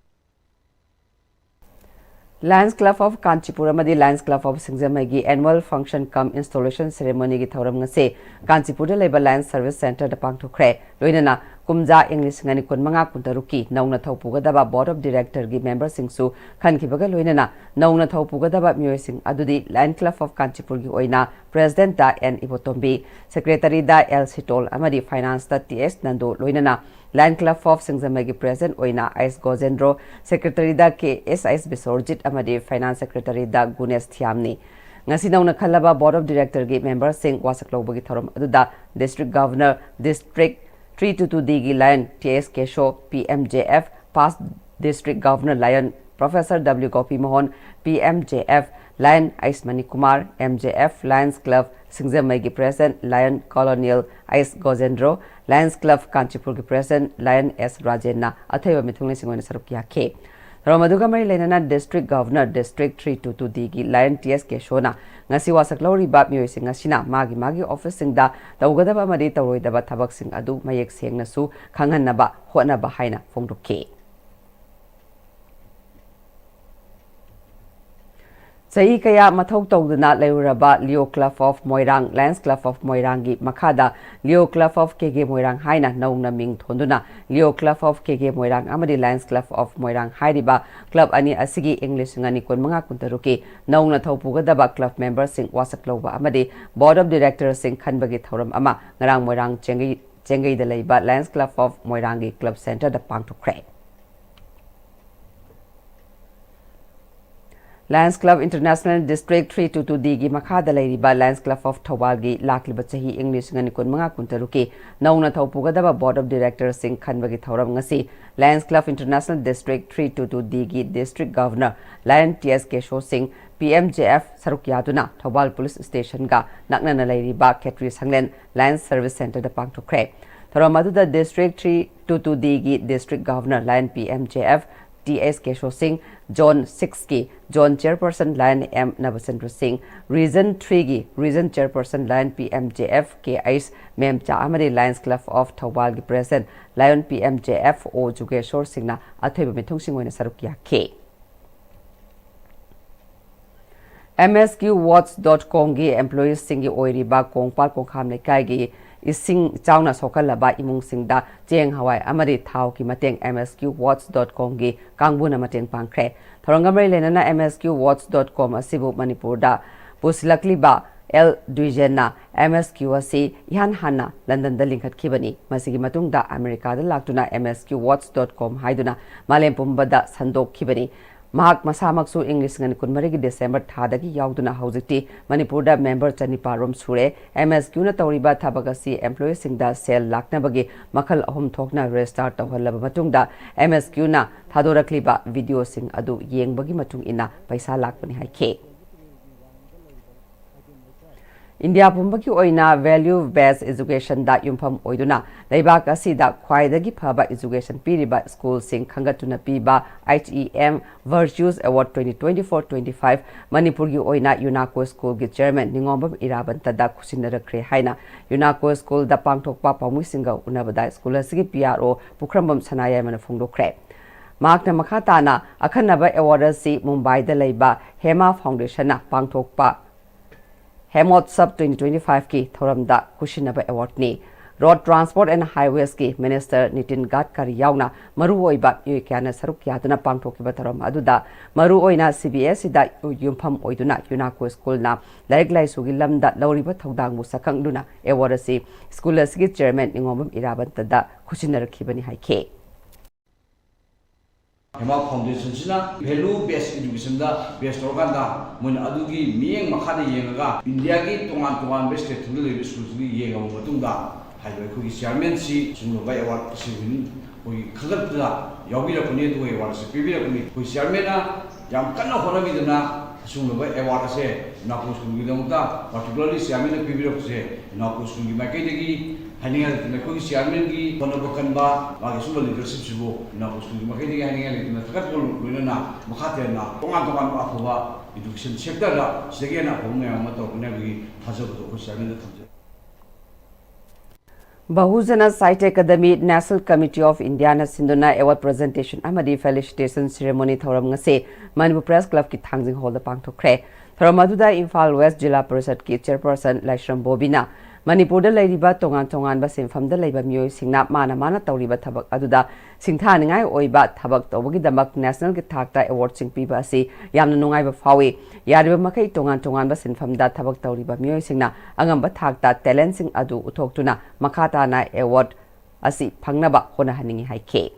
Lions Club of Kanchipur amadi Lions Club of Singzamai gi annual function cum installation ceremony gi thoram ngase Kanchipur da leba Lions Service Center da pangthokre loinana kumja English ngani kun manga kuntaruki nauna thaupuga daba Board of Director gi member singsu khankibaga loinana nauna thaupuga daba mioi sing adudi Lions Club of Kanchipur gi oina President da N Ibotombi Secretary da L Sitol amadi Finance da TS Nando loinana Lions Club of Singzamai gi President oina S Gojendro Secretary da KSIS Bisorjit amadi Finance Secretary da Gunesh Thiamni ngasi nauna khalaba Board of Director gi member sing wasak lobagi thoram aduda District Governor District 322D gi Lion TS Kesho PMJF past District Governor Lion Professor W Gopi Mohan PMJF Lion Aismani Kumar MJF Lions Club Singzamai gi President Lion Colonial Ais Gojendro Lions Club Kanchipur gi President Lion S Rajenna athaiba mithungni singona sarukya ke Ramaduga Mari Lenana District Governor District 322D gi Lion TS Keshona ngasi wasak lori ba mioi sing asina magi office singda tawgadaba mari tawroidaba thabak sing adu mayek sengna su khanghanaba honaba haina phongdokke Sahi kaya mathau tawduna leuraba Leo Club of Moirang Lions Club of Moirang gi makhada Leo Club of KG Moirang haina naungna ming thonduna Leo Club of KG Moirang amadi Lions Club of Moirang hairiba club ani asigi English ngani kon manga kuntaruki naungna thaupugadaba club members sing wasak loba amadi Board of Directors sing khanbagi thoram ama ngarang Moirang chengai da leiba Lions Club of Moirang gi club center da pangthokre Lions Club International District 322D gi makhada leiriba Lions Club of Thawal gi lakliba chahi English ngani kun manga kuntaruki nauna thaupugadaba Board of Directors sing khanbagi thoram ngasi Lions Club International District 322D gi District Governor Lion TS Kesho Singh PMJF sarukyaduna Thawal Police Station ga naknana leiriba Ketri Sanglen Lions Service Center da pangthokre thoram aduda District 322D gi District Governor Lion PMJF T.S. Kesho Singh, Zone 6 ki Zone Chairperson Lion M. Navasendra Singh, Region 3 ki Region Chairperson Lion PMJF K.I.S. Mem Cha Amari Lions Club of Thawal ki President Lion PMJF O Jugeshwar Singh na athoiba mithung sing oina saruk yakhe. MSQWatch.com gi employees singi oiriba kongpal kongkham lekai gi ising chauna sokalaba imung singda cheng hawai amari thau ki mateng MSQWatch.com gi kangbuna mateng pangkre thorangamari lenana MSQWatch.com asibu Manipur da pusilakli ba L Division na MSQ asi ihan hana London da lingkhat khibani masigi matungda America da laktuna MSQWatch.com haiduna malem pumbada sandok khibani Mahak masamaksu English ngani kunmarigi December thadagi yauduna haujikti Manipur da member chaniparom sure MSQ na tawriba thabagasi employee singda sel laknabagi makhal ahum thokna restart tawhallaba matungda MSQ na thadorakliba video sing adu yengbagi matung ina paisa lakpani haike. India pumbaki oina value based education da yumpham oiduna leibak asida khwaidagi phaba education piriba school sing khangatuna piba HEM Virtues Award 2024-25 Manipur gi oina UNACO school gi chairman ningombam irabanta da khusinnarakre haina UNACO school da pangthokpa pamui singa unabada school asigi PRO pukrambam sanaya mana phongdokre makna makhatana akhanaba award si Mumbai da leiba Hema Foundation na pangthokpa Hemotsav 2025 ki thoramda kushinaba award ni Road Transport and Highways ki Minister Nitin Gadkari yauna maru oiba yuikyana saruk yaduna pangthokiba thoram aduda maru oina CBS da yumpham oiduna UNACO school na laik laisugi lamda lauriba thodang mu sakangduna award si school asigi chairman ningomam irabanta da kushinarakhibani haike. Hema Foundation sina value based education da based organda mun adugi miyeng makhada yengaga India gi tongan best state level schools gi yenga matungda haibai khu gi chairman si sunglobai award si win koi khagatda yawira kuni du award si pibira kuni koi chairman na yam kanna horabiduna sunglobai award se UNACO school gi damta particularly chairman na pibira se UNACO school gi makai degi Haningal na kung chairman gi panabakan ba magi suba leadership sibo na usul makai degi haningal na takat ko luna na makhate na tongan afuba education sector da sege na phong na ma to na gi phajab to ko chairman da thamje Bahujana Site Academy National Committee of India na sinduna award presentation amadi felicitation ceremony thoram ngase Manipur Press Club ki thangjing hall da pangthokre thoram aduda Imphal West Jilla Parishad ki chairperson Laishram Bobina Manipur da laiba tongan ba simpham da laiba myoi singna mana tawriba thabak aduda singtha ningai oiba thabak tawbagi damak national ki thakta award sing piba asi yamna nungai ba fawi yariba makai tongan ba simpham da thabak tawriba myoi singna angam ba thakta talent sing adu uthoktuna makhata na award asi phangnaba hona haningi haike.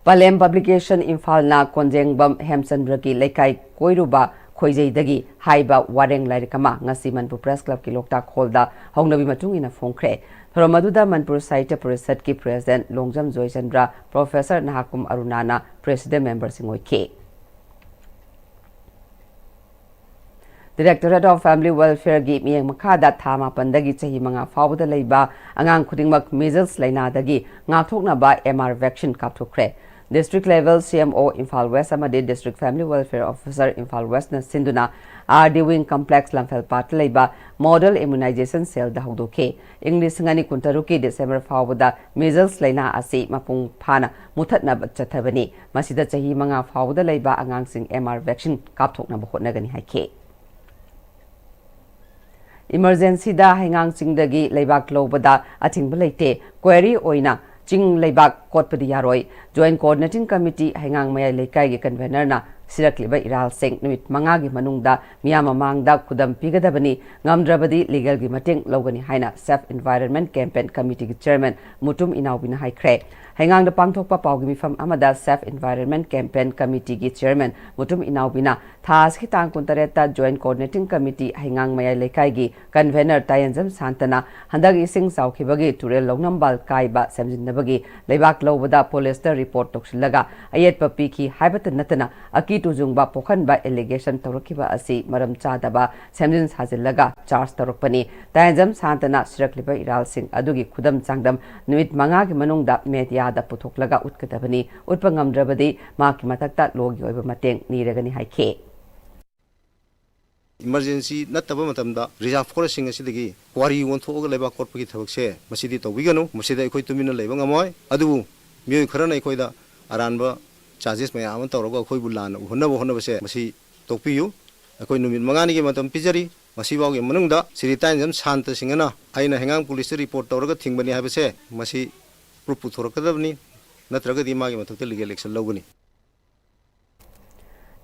Palem Publication Imphal na Konjengbam Hemchandra ki Laikai Koiruba Khoijaidagi haiba wareng lairikama ngasi Manipur Press Club ki Loktak Hall da hongnabi matung ina phongkhre thoromaduda Manipur Sahitya Parishad ki President Longjam Joychandra Professor Nahakum Arunana President member singoike. Directorate of Family Welfare gi miyeng makada thama pandagi chahi manga fawda leiba angang khudingmak measles lainadagi ngakthokna ba MR vaccine kapthokre. District level CMO Imphal West amadi District Family Welfare Officer Imphal West na sinduna RD Wing Complex Lamphel Patlaiba Model Immunization Cell da haudoke English ngani kuntaruki December fawda measles laina asi mapung phana muthatna chathabani masida chahi manga fawda leiba angangsing MR vaccine kapthokna hotnagani haike. Emergency da hangang singdagi leibak lobada athingba leite query oina Ching Leibak Kotpadi Yaroi, Joint Coordinating Committee Hangang Maya Lekai gi convener na Sirakliba Iral Seng Numit Mangagi Manungda Miyama Mangda Kudam Pigadabani Ngamdrabadi Legal gi Mating Logani Haina Self Environment Campaign Committee gi Chairman Mutum Inaubina Haikre Hangang da Pangthokpa Paugi Mifam Amada Self Environment Campaign Committee gi Chairman Mutum Inaubina Thas Hitang Kuntareta Joint Coordinating Committee Hangang Maya Lekai gi convener Tayanjam Santana Handag Ising Saukhibagi Turel Longnambal Kaiba Samjinabagi Leibak Lobada Polyester Report Tokshilaga Ayet Papiki Haibata Natana Aki Tujungba Pokhanba allegation Torokiba Asi Maram Chadaba Samjin Hazilaga Charles Torokpani Tayanjam Santana Sirakliba Iral Singh Adugi Kudam Changdam Nuit Mangagi Manungda Media ꯃꯦꯗꯤꯌꯥꯗ ꯄꯨꯊꯣꯛꯂꯒ ꯎꯠꯀꯗꯕꯅꯤ ꯎꯠꯄ ꯉꯝꯗ꯭ꯔꯕꯗꯤ ꯃꯍꯥꯛꯀꯤ ꯃꯊꯛꯇ ꯂꯣꯒꯤ ꯑꯣꯏꯕ ꯃꯇꯦꯡ ꯅꯤꯔꯒꯅꯤ ꯍꯥꯏꯈꯤ emergency नत्तब मतमदा reserve foresting असिदगी क्वारी वोंथोगा लेबा कोटपगी थबकसे मसिदी तौबिगनु मसिदा अखोय तुमिना लेबा ngamoi adu मियोय Kharna अखोयदा अरानबा charges मयाम तौरगा अखोयबु लान होनबसे मसि तोपियु अखोय नुमित मंगानी के मतम पिजरी मसि बावगे मनुंगदा सिरि टाइम जम शांत सिंगना आइना हेंगांग पुलिस रिपोर्ट तौरगा थिंगबनी हाबसे मसि प्रूफ पुथोरकदबनी नत्रगदी मागे मथकते लीगल एक्शन लौगनी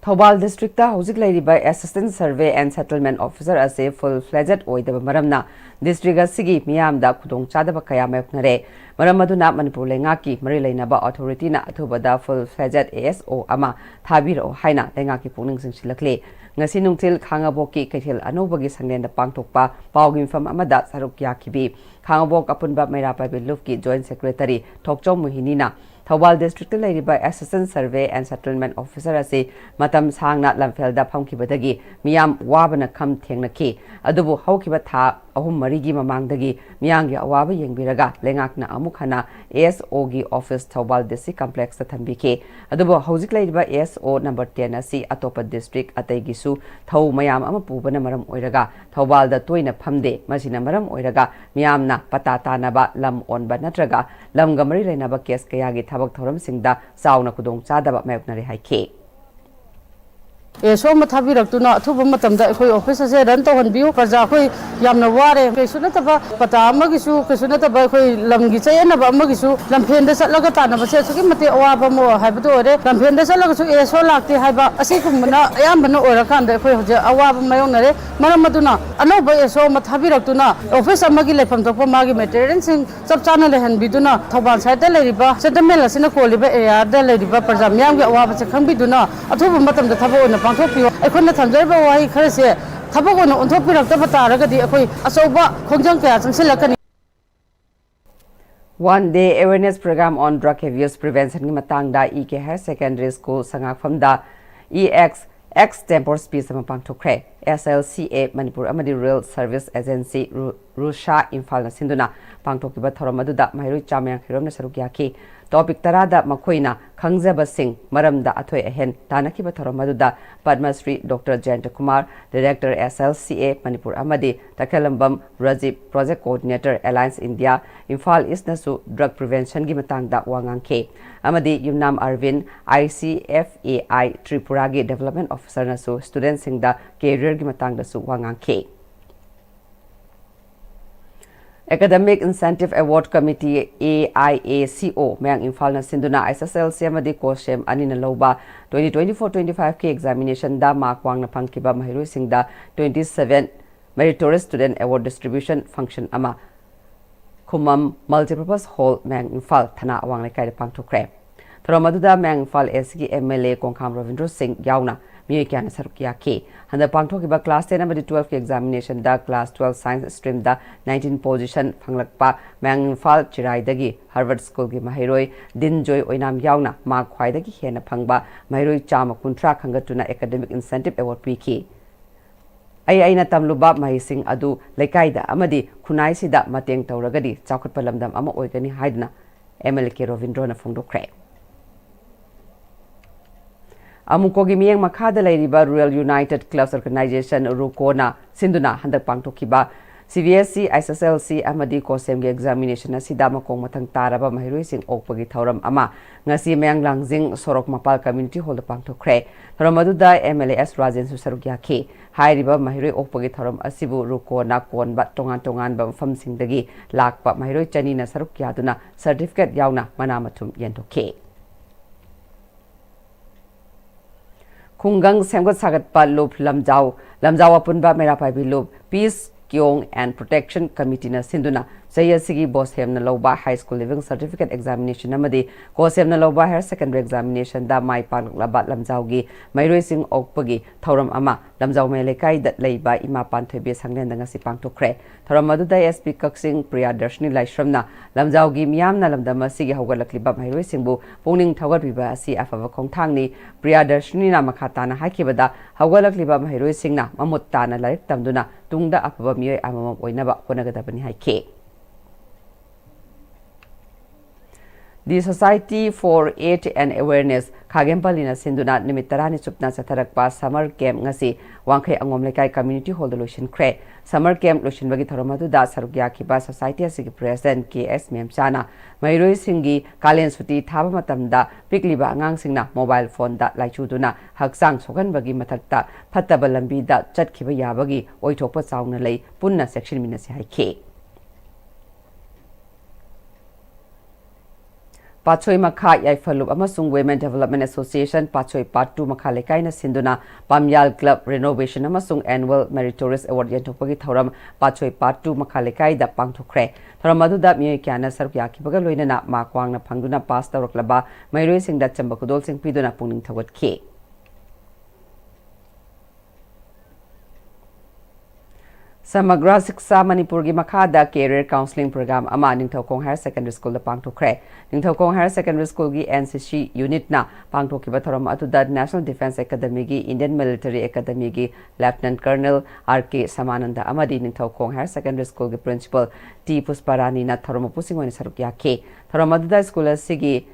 Thobal District ta hojik lairiba Assistant Survey and Settlement Officer ase full-fledged oidaba maramna district asigi miyamda khudong chadaba kaya mayoknare maram aduna Manipur lengaki mari leinaba authority na athubada full-fledged ASO ama thabiro haina lengaki pungning singsilakle ngasi nungtil khangaboki kaithel anobagi sanglenda pangthokpa pawgim fam amada saruk yakibi khangabok apunba mairapa bilufki Joint Secretary Thokchom Muhinina Thobal District lairiba Assistant Survey and Settlement Officer ase matam sangna lamfelda phamkibadagi miyam wabana kham thengnaki adubu haukiba tha ahum marigi mamangdagi miyangi awaba yengbiraga lengakna amukhana ASO gi office Thobal District Complex ta thambike adubu hojik lairiba ASO number 10 asi atopa district ategi su thau mayam ama pubana maram oiraga Thobal da toina phamde masina maram oiraga miyamna patata naba lam onba natraga lam gamari leinaba case kayagi thabak thoram singda sauna kudong chadaba mayoknari haike so mathabirakuna athuba matamda ekhoi office ase run tawhanbiu karja khoi yamna ware kesuna taba pata amagisu kesuna taba ekhoi lamgi chayana ba amagisu lamfen da satlaga tana ba se suki mate awaba mo haibadu ore lamfen da satlaga su eso lakte haiba asi kumna ayambana ora kanda ekhoi hoje awaba mayonare maramaduna anoba eso mathabirakuna office amagi lefam tokpa magi material sing sab chana lehan biduna Thobal side da leriba settlement asina koliba area da leriba parjam yam ge awaba se khangbiduna athuba matamda thabo na pangthokpiyo ekhona thamjaiba wahi kharase thabagona onthokpirakta taragadi ekhoi asoba khongjang kya changsilakani One day awareness program on drug abuse prevention ni matangda EK Higher Secondary School sangakfamda EX Tempor Speech sama pangthokre SLCA Manipur amadi Rail Service Agency Rusha Imphal na sinduna pangthokiba thoromaduda mairui chamyang khirom na sarukyaki topic tarada makoina khangjaba sing maramda athoi ahen tanakiba thoromaduda Padma Shri Dr. Jayanta Kumar Director SLCA Manipur amadi Takalambam Rajib Project Coordinator Alliance India Imphal East nasu drug prevention gi matangda wangangke amadi Yumnam Arvind ICFAI Tripura gi Development Officer nasu student singda career gi matangda su wangangke Academic Incentive Award Committee AIACO Mayang Imphal na sinduna SSLC amadi Koshem anina loba 2024-25 ke examination da mark wang na pangkiba mahirui singda 27 Meritorious Student Award Distribution Function ama Khumam Multipurpose Hall Mayang Imphal thana awang lekai de pangthokre thoromaduda Mayang Imphal SG MLA Kongkham Ravindra Singh yauna miyoy kya na sarukya ke handa pangthokiba class 10 amadi 12 ke examination da class 12 science stream da 19 position phanglakpa Mayang Imphal Chirai dagi Harvard School gi mahiroi Dinjoy Oinam yauna ma khwai dagi hena phangba mahiroi chama kuntra khangatuna academic incentive award piki aina tamluba mahising adu lekaida amadi khunai sida mateng tauragadi chakhatpa lamdam ama oigani haidna MLK Ravindra na phongdokre Amukogi miyang makhada lairiba Rural United Clubs Organization Rukona sinduna handak pangthokiba CBSC SSLC amadi Kosem ge examination asida makong mathang taraba mahirui sing okpagi thauram ama ngasi mayang langjing sorok mapal community hall da pangthokre thoromaduda MLAS Rajen Susarukya ke hairiba mahirui okpagi thauram asibu Rukona konba tongan ba mafam singdagi lakpa mahirui chani na sarukya duna certificate yauna manamathum yentokhe Khunggang semgat sagat pa loop lamjau apunba merapai bi loop Peace Kyong and Protection Committee na sinduna sayasigi boss hem na loba high school living certificate examination amadi kosem na loba higher secondary examination da mai pan labat lamjau gi mairoi sing okpagi thoram ama lamjau melekai dat leiba ima pan thebe sanglen danga si pangtokre thoram aduda SP Kaksing Priyadarshini Laishramna lamjau gi miyam na lamdama sigi haugalakliba mairoi singbu pungning thagat biba asi afava khongthangni Priyadarshini na makhata na hakibada haugalakliba mairoi singna mamutta na laik tamduna tungda afava miyoi amamam oinaba honagadabani haike The Society for Aid and Awareness Khagempalina Sinduna Nimitarani Supna Satarakpa Summer Camp Ngasi Wangkai Angom Lekai Community Hall Lucian Kre Summer Camp Lucian Bagi Thoramadu Da Sarugyaki Ba Society Sigi President KS Memchana Mairoi Singi Kalen Suti Tabamatamda Pikliba Angang Singna Mobile Phone Da Laichuduna Haksang Sogan Bagi Matakta Patabalambi Da Chatkiba Yabagi Oitopa Sauna Lay Punna Section Minasi Haike Pachoi Makha Yaifalup Amasung Women Development Association Pachoi Part 2 Makha Lekai na Sinduna Pamyal Club Renovation Amasung Annual Meritorious Award Yantopagi Thoram Pachoi Part 2 Makha Lekai da Pangthokre Thoramadu da Miyoi Kyana Saruk Yakibaga Loinana Makwang na Pangduna Pasta Roklaba Mairoi Sing da Chambakudol Sing Piduna Pungning Thawat Ke Samagra Siksa Manipur gi Makhada Career Counseling Program ama Ningthokong Higher Secondary School da Pangthokre Ningthokong Higher Secondary School gi NCC Unit na Pangthokiba Thoram atuda National Defense Academy gi Indian Military Academy gi Lieutenant Colonel RK Samananda amadi Ningthokong Higher Secondary School gi Principal T Pusparani na Thoram Pusingoni Saruk Yake Thoram atuda school sigi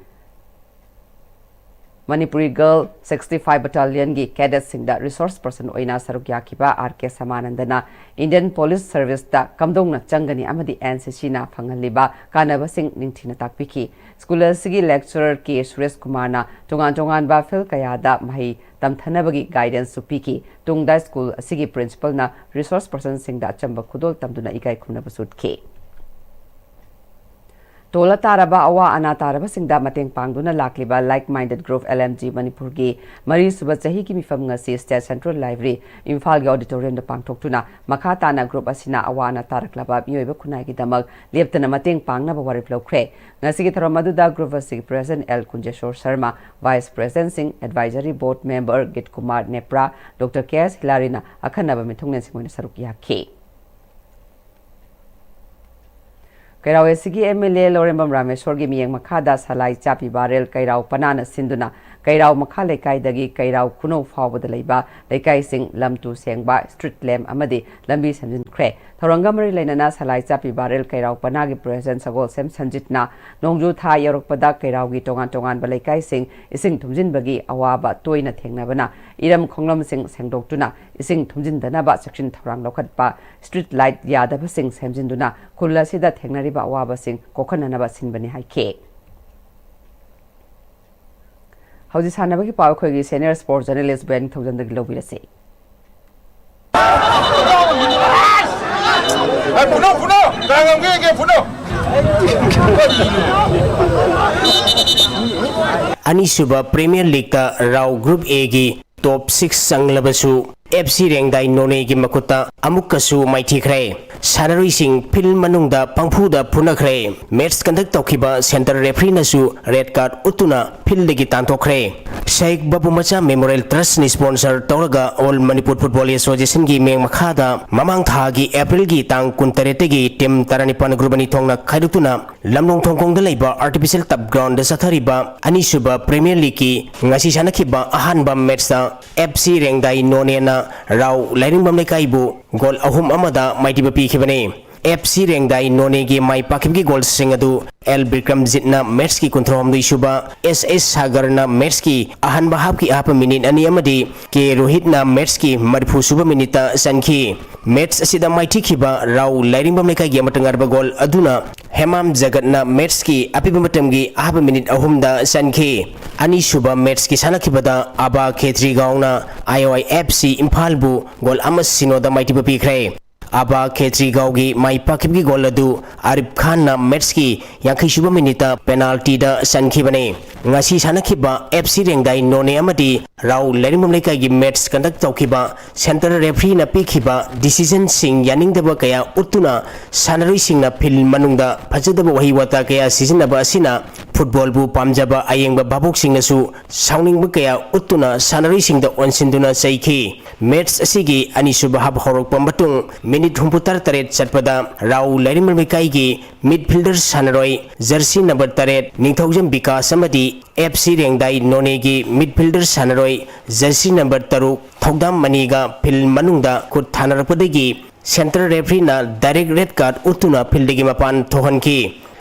Manipuri Girl 65 Battalion gi Cadet Singda Resource Person Oina Saruk Yakiba RK Samanandana Indian Police Service da Kamdong na Changani amadi NCC na Phangaliba Kanaba Sing Ningthina Takpiki School sigi lecturer K Suresh Kumar na Tongan ba Phil Kayada Mahi Tamthanabagi guidance supiki Tungda School sigi principal na Resource Person Singda Chamba Khudol Tamduna Ikai Khunabasut K Tola Taraba Awa Ana Taraba Singda Mateng Pangduna Lakliba Like-Minded Grove LMG Manipur gi Mari Subachahi ki mifam ngasi State Central Library Imphal gi Auditorium da Pangthoktuna Makhata na group asina Awa Ana Taraklaba Mioiba Khunai gi Damak Leptana Mateng Pangna ba warip lokre ngasi gi Tharamadu da group asig President L Kunjeshwar Sharma Vice President Singh Advisory Board Member Git Kumar Nepra Dr. KS Hilarina Akhanaba Mithungnen Singone Saruk Yakhe Kairao Sigi MLA Lorembam Rameshwar gi Miyang Makhada Salai Chapi Barel Kairao Panana Sinduna Kairao Makha Lekai dagi Kairao Kuno Fawbada Leiba Lekai Sing Lamtu Sengba Street Lamp Amadi Lambi Samjin Kre Thorangamari Lainana Salai Chapi Barel Kairao Panagi President Sagol Sem Sanjitna Nongju Tha Yorokpada Kairao gi Tongan Balekai Sing Ising Thumjin Bagi Awaba Toina Thengnabana Iram Khonglam Sing Sengdoktuna Ising Thumjin Danaba Section Thorang Lokhatpa Street Light Yadaba Sing Samjinduna Kulla Sida Thengnari ba Awaba Sing Kokhananaba Sinbani Haike Howji Sanabaki Pau Khogi Senior Sports Journalist Ben Thousand the Globulase Anisuba Premier League ta Rao Group A gi Top 6 Sanglabasu FC Rengdai None gi Makuta Amukasu Mighty Kray Sanaroi Sing Pil Manungda Pangpuda Punakre Match conduct Tokiba Center Referee Nasu Red Card Utuna Pil Legi Tantokre Sheikh Babu Macha Memorial Trust ni sponsor Toraga All Manipur Football Association gi Meng Makhada Mamang Tha gi April gi Tang Kuntarete gi Team Taranipan Grubani Thongna Khaidutuna Lamlong Thongkong da Leiba Artificial Top Ground da Sathariba Anisuba Premier League ki ngasi sanakhiba ahanba match da FC Rengdai None na Rao Lairingbam Lekaibu Goal Ahum Amada Mighty Pi Khibane FC Rengdai None gi Mai Pakibgi goal singadu El Bikram Zitna match ki kontrom du Shuba SS Sagar na match ki ahan bahab ki apa minute ani amadi ke Rohit na match ki marfu suba minita sanki match asida Mighty Khiba Rao Lairingbam Lekai gi amatangar ba goal aduna Hemam Jagat na match ki apiba matam gi apa minute ahum da sanki ani suba match ki sanakibada aba Khetri gauna IOI FC Imphal bu goal amas sino da Mighty Pi Khre Aba Khetri Gaugi Mai Pakibgi goal adu Arif Khan na match ki Yankhi Shuba minita penalty da Sankibane Ngasi Sanakiba FC Rengdai None Amadi Rao Lairingbam Lekai gi match conduct Taukiba Center referee na Pikiba decision sing Yaning daba kaya utuna Sanaroi sing na Pil Manungda Phajadaba wahi wata kaya sizinaba asina Football bu pamjaba ayengba babok sing nasu Sauning ba kaya utuna Sanaroi sing da onsinduna saiki match asigi anisuba hab horok pambatung minute humputar taret chatpada Rao Lairingbam Lekai gi midfielder Sanaroi jersey number taret Ningthaujam Vikas amadi FC Rengdai None gi midfielder Sanaroi jersey number taruk Thogdam Maniga Pil Manungda Kut Thanarpadagi center referee na direct red card utuna fieldigi mapan thohanki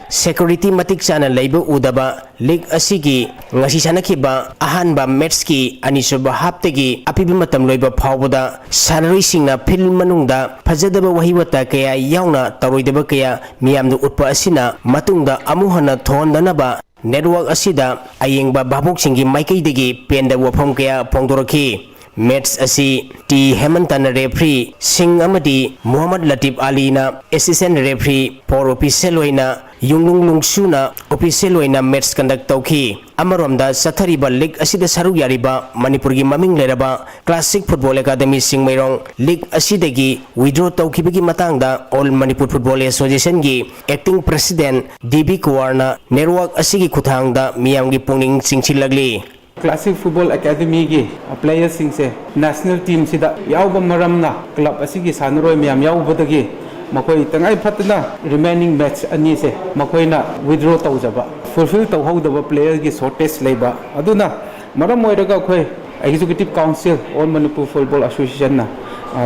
security matik chana leiba udaba league asigi ngasi sanakhiba ahanba match ki anisuba haptegi apibi matam loiba phawboda sanaroi singna film manungda phajadaba wahiwata kaya yauna taroidaba kaya miyamdu utpa asina matungda amuhana thondanaba network asida ayengba babuk singi maikaidegi penda wafam kaya phongdoraki match asi T Hemantan referee Singh amadi Muhammad Latif Ali na assistant referee for official oina Yunglung Lungsuna official oina match conduct tauki amaromda sathariba league asida saru yariba Manipur gi maming leraba classic football academy Singmairong league asidagi withdraw taukibigi matangda All Manipur Football Association gi acting president DB Kuwarna network asigi kuthangda miyamgi pungning singchilagli Classic Football Academy gi players sing se national team sida yauba maramna club asigi sanaroi miyam yaubadagi makoi tangai phatna remaining match ani se makoina withdraw tawjaba fulfill tawhodaba player gi shortage leiba aduna maram moiraga khoi executive council All Manipur Football Association na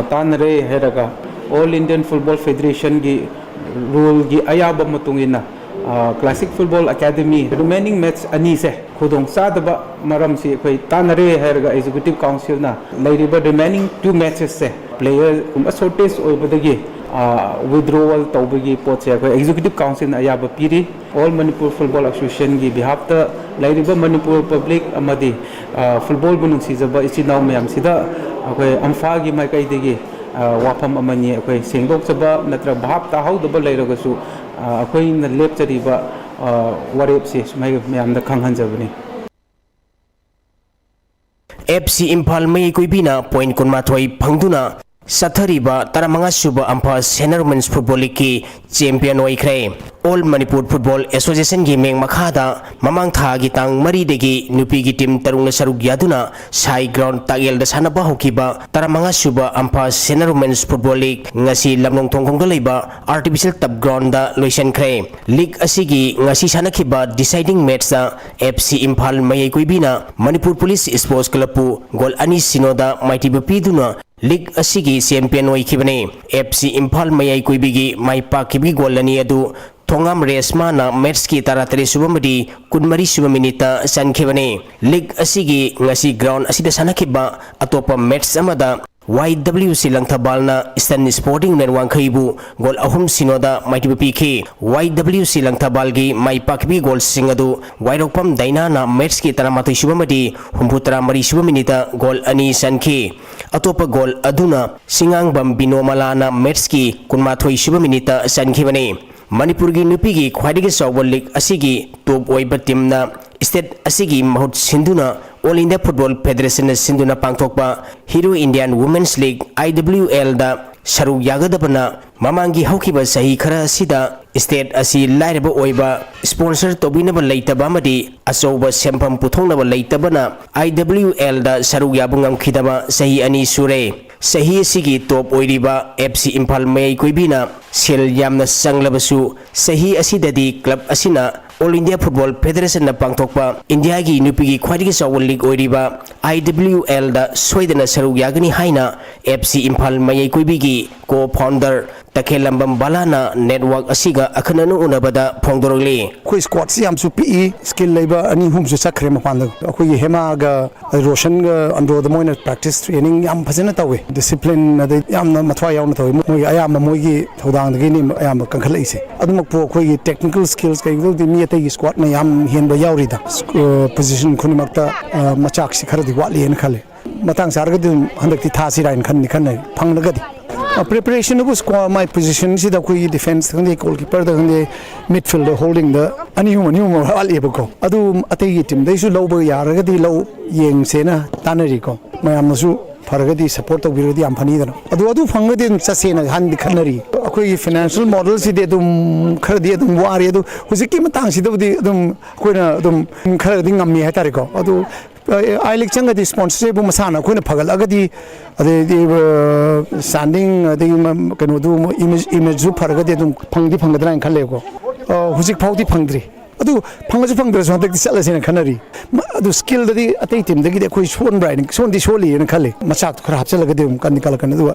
tanare heraga All Indian Football Federation gi rule gi ayaba matungina Classic Football Academy remaining match ani se khudong sadaba maram si khoi tanare herga executive council na lairiba remaining 2 matches se player shortage oibadagi withdrawal tawbagi pot se khoi executive council na ayaba piri All Manipur Football Association gi behalf ta lairiba Manipur public amadi football bunung sijaba ichinaw mayam sida khoi amfa gi maikai degi wafam amani khoi sengdok chaba natra bahap ta haudaba lairagasu akhoi na lepchariba warep se smai mayam da khanghanjabani FC Imphal mai kuibina point kunmathoi phangduna sathariba taramanga suba ampha senior men's football league ki champion oikre All Manipur Football Association gi meng makhada mamang tha gi tang mari degi nupi gi team tarung saruk yaduna sai ground tagel da sanaba hokiba taramanga suba ampha senior men's football league ngasi lamnong thongkhong da leiba artificial tap ground da loisan khre league asigi ngasi sanakhiba deciding match da FC Imphal mai kuibina Manipur Police Sports Club pu gol ani sinoda mighty bapiduna league asigi champion oikibane FC Imphal mai kuibigi mai pa kibi gol ani adu Thongam Resma na match ki taratari subamadi kunmari subaminita sankhibane league asigi ngasi ground asida sanakhiba atopa match amada YWC Langthabalna Eastern Sporting Network khaibu gol ahum sinoda maitibu pikhi YWC Langthabalgi mai pakbi gol singadu Wairokpam Daina na match ki taramatoi subamadi humputra mari subaminita gol ani sankhi atopa gol aduna Singang Bam Binomala na match ki kunmathoi subaminita sankhibane Manipur gi nupi gi khwaidigi sawbal league asigi top oiba team na state asigi mahut sinduna All India Football Federation sinduna pangthokpa Hero Indian Women's League IWL da saru yagadabana mamangi haukiba sahi khara sida state asi lairaba oiba sponsor tobinaba leitaba madi asoba sempam puthongnaba leitabana IWL da saru yabungam khidaba sahi ani sure sahi sigi top oiriba FC Imphal mai koibina sel yamna sanglabasu sahi asidadi club asina All India Football Federation na pangthokpa India gi nupi gi khwaidigi sawal league oiriba IWL da soidana saru yagani haina FC Imphal mai koibigi co-founder Takhelambam Balana network asiga akhananu unabada phongdorogli khoi squad si am su pi skill labor ani hum su sakre ma pan khoi hema ga roshan ga andro the moina practice training am phajana tawe discipline na yam na mathwa yaw na tawe moi aya ma moi gi thodang gi ni aya ma kankhala ise adum po khoi technical skills kai gi mi ate gi squad ma yam hen ba yawri da position khuni makta machak si khara di wali en khale matang sar ga dum handak ti tha si rain khan ni khan phang laga di preparation of squad my position si da koi defense khande goalkeeper da khande midfielder holding the ani hum ali bako adu atei team dai su low ba yar ga di low yeng se na tanari ko mayam su faragadi support of virodi amphani da adu phanga din chase na han di khanari akoi financial model si de dum khar di dum wari adu huziki matang si da di dum koina dum khar di ngam mi ha tari ko adu I like changa di sponsorship masana koina phagal agadi ade standing ade kanu du image zu faragadi dum phangdi phangdra khalle ko hujik phawdi phangdri adu phangaju phangdra so dak chala sena khanari adu skill dadi atei team dagi khoi son riding son di soli en khalle machak khara hapchala gadi kan nikal kan adu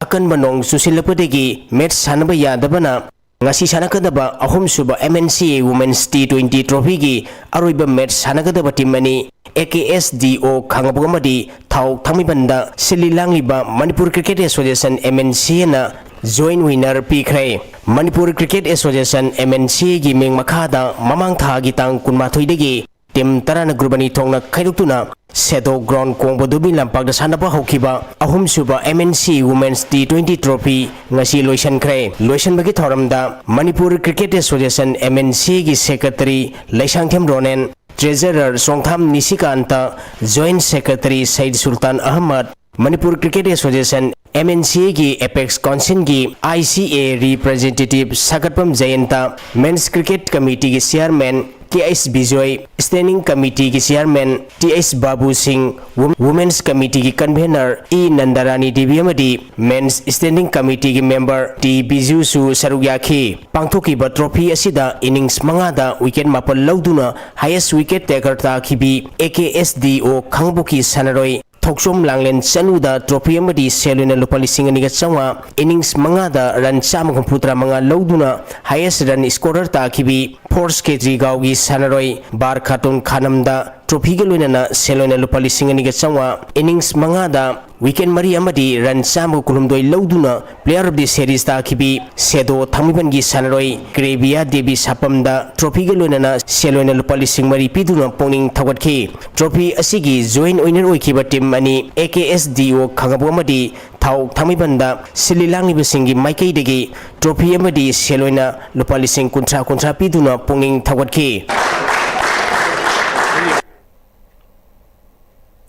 akan banong susilapodegi match sanaba yadabana ngasi sanakadaba ahum suba MNCA Women's T20 Trophy gi aroiba match sanakadaba team ani AKSDO khangabgamadi thau thamibanda sililangliba Manipur Cricket Association MNCA na joint winner pikre Manipur Cricket Association MNCA gi meng makhada mamang tha gi tang kunmathoi degi team tarana grubani thongna khaiduktuna sedo ground kongbodubi lampakda sanaba hokiba ahum suba MNC Women's T20 Trophy ngasi loisan khre loisan bagi thoramda Manipur Cricket Association MNC gi secretary Laisangthem Ronen treasurer Songtham Nisikanta joint secretary Said Sultan Ahmad Manipur Cricket Association MNC gi Apex Council gi ICA representative Sagatpam Jayanta Men's Cricket Committee gi chairman TS Bijoy Standing Committee ki Chairman TS Babu Singh Women's Committee ki Convener E Nandarani Devi amadi Men's Standing Committee ki Member T Biju Su Sarugyakhi pangthoki ba trophy asida innings mangada wicket mapal lauduna highest wicket taker ta khibi AKSDO khangboki sanaroi Thoksom Langlen Sanuda Trophy amadi Seluna Lupali Singani Gachawa innings mangada run chamagputra manga lauduna highest run scorer ta khibi Force Ketri Gaugi Sanaroi Bar Khatun Khanamda Trophy Galuna Selona Lupali Singani Gachawa innings mangada weekend mari amadi run chamu kulumdoi lauduna player of the series ta khibi Sedo Thamibangi Sanaroi Gravia Devi Sapamda Trophy Galuna Selona Lupali Singmari piduna pongning thawatki trophy asigi joint winner oikiba team ani AKSDO khangabo amadi thau thamibanda sililangi bisingi maikei degi trophy amadi Selona Lupali Sing kuntra piduna pongning thawatki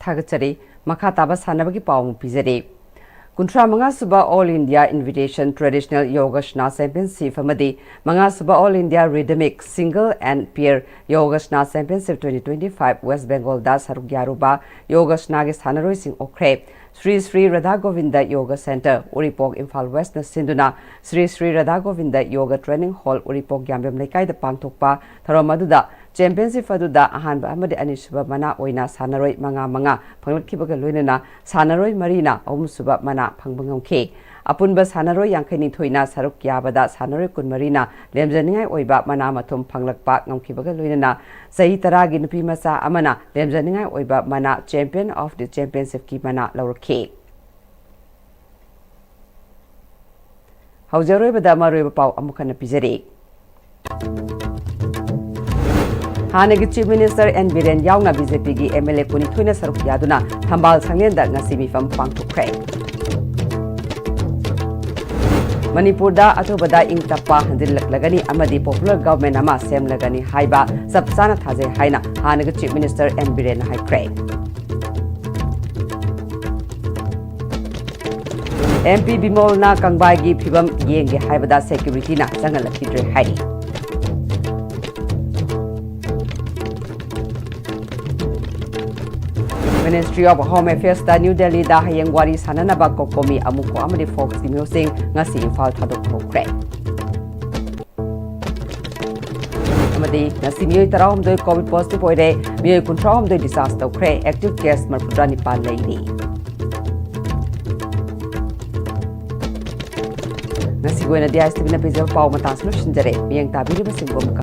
Thagachari Makataba Sanabaki Pau Pizari Kuntra Mangasuba All India Invitation Traditional Yogashna Championship Amadi Mangasuba All India Rhythmic Single and Pair Yogashna Championship 2025 West Bengal Da Sarugyaruba Yogashna ge Sanaroi Sing Okre Sri Radha Govinda Yoga Center Uripok Imphal West na Sinduna Sri Radha Govinda Yoga Training Hall Uripok Gyambem Lekai da Pangthokpa Tharomaduda Championship aduda ahanba amadi anisuba mana oina sanaroi manga phanglakhibaga loinana sanaroi marina ahumsuba mana phangbangomkhe apunba sanaroi yankhani thoina saruk yabada sanaroi kunmarina lemjaningai oiba mana mathum phanglakpa ngamkhibaga loinana sahi taragi nupi macha amana lemjaningai oiba mana champion of the championship ki mana lawrakhe haujaroi bada maroi pau amukana pijari Hanagi Chief Minister N. Biren Yauna BJP gi MLA Kuni Thuina Saruk Yaduna Thambal Sanglenda ngasi mifam pangthokre Manipur da atubada ingtapa handillaklagani amadi popular government ama semlagani haiba sabsana thaje haina Hanagi Chief Minister N. Biren haikre MP Bimol na Kangbai gi phibam yenge haibada security na jangalakidre hai Ministry of Home Affairs da New Delhi da hayengwari sananaba kokomi amuko amadi Fox Musing ngasi Imphal thadok khokre amadi ngasi mioi tarahom doi COVID positive oire mioi kuntrahom doi disaster kre active case marpudra nipal leiri ngasi goina dia ISTV na pizza pau mata solution jare mieng tabiri basingom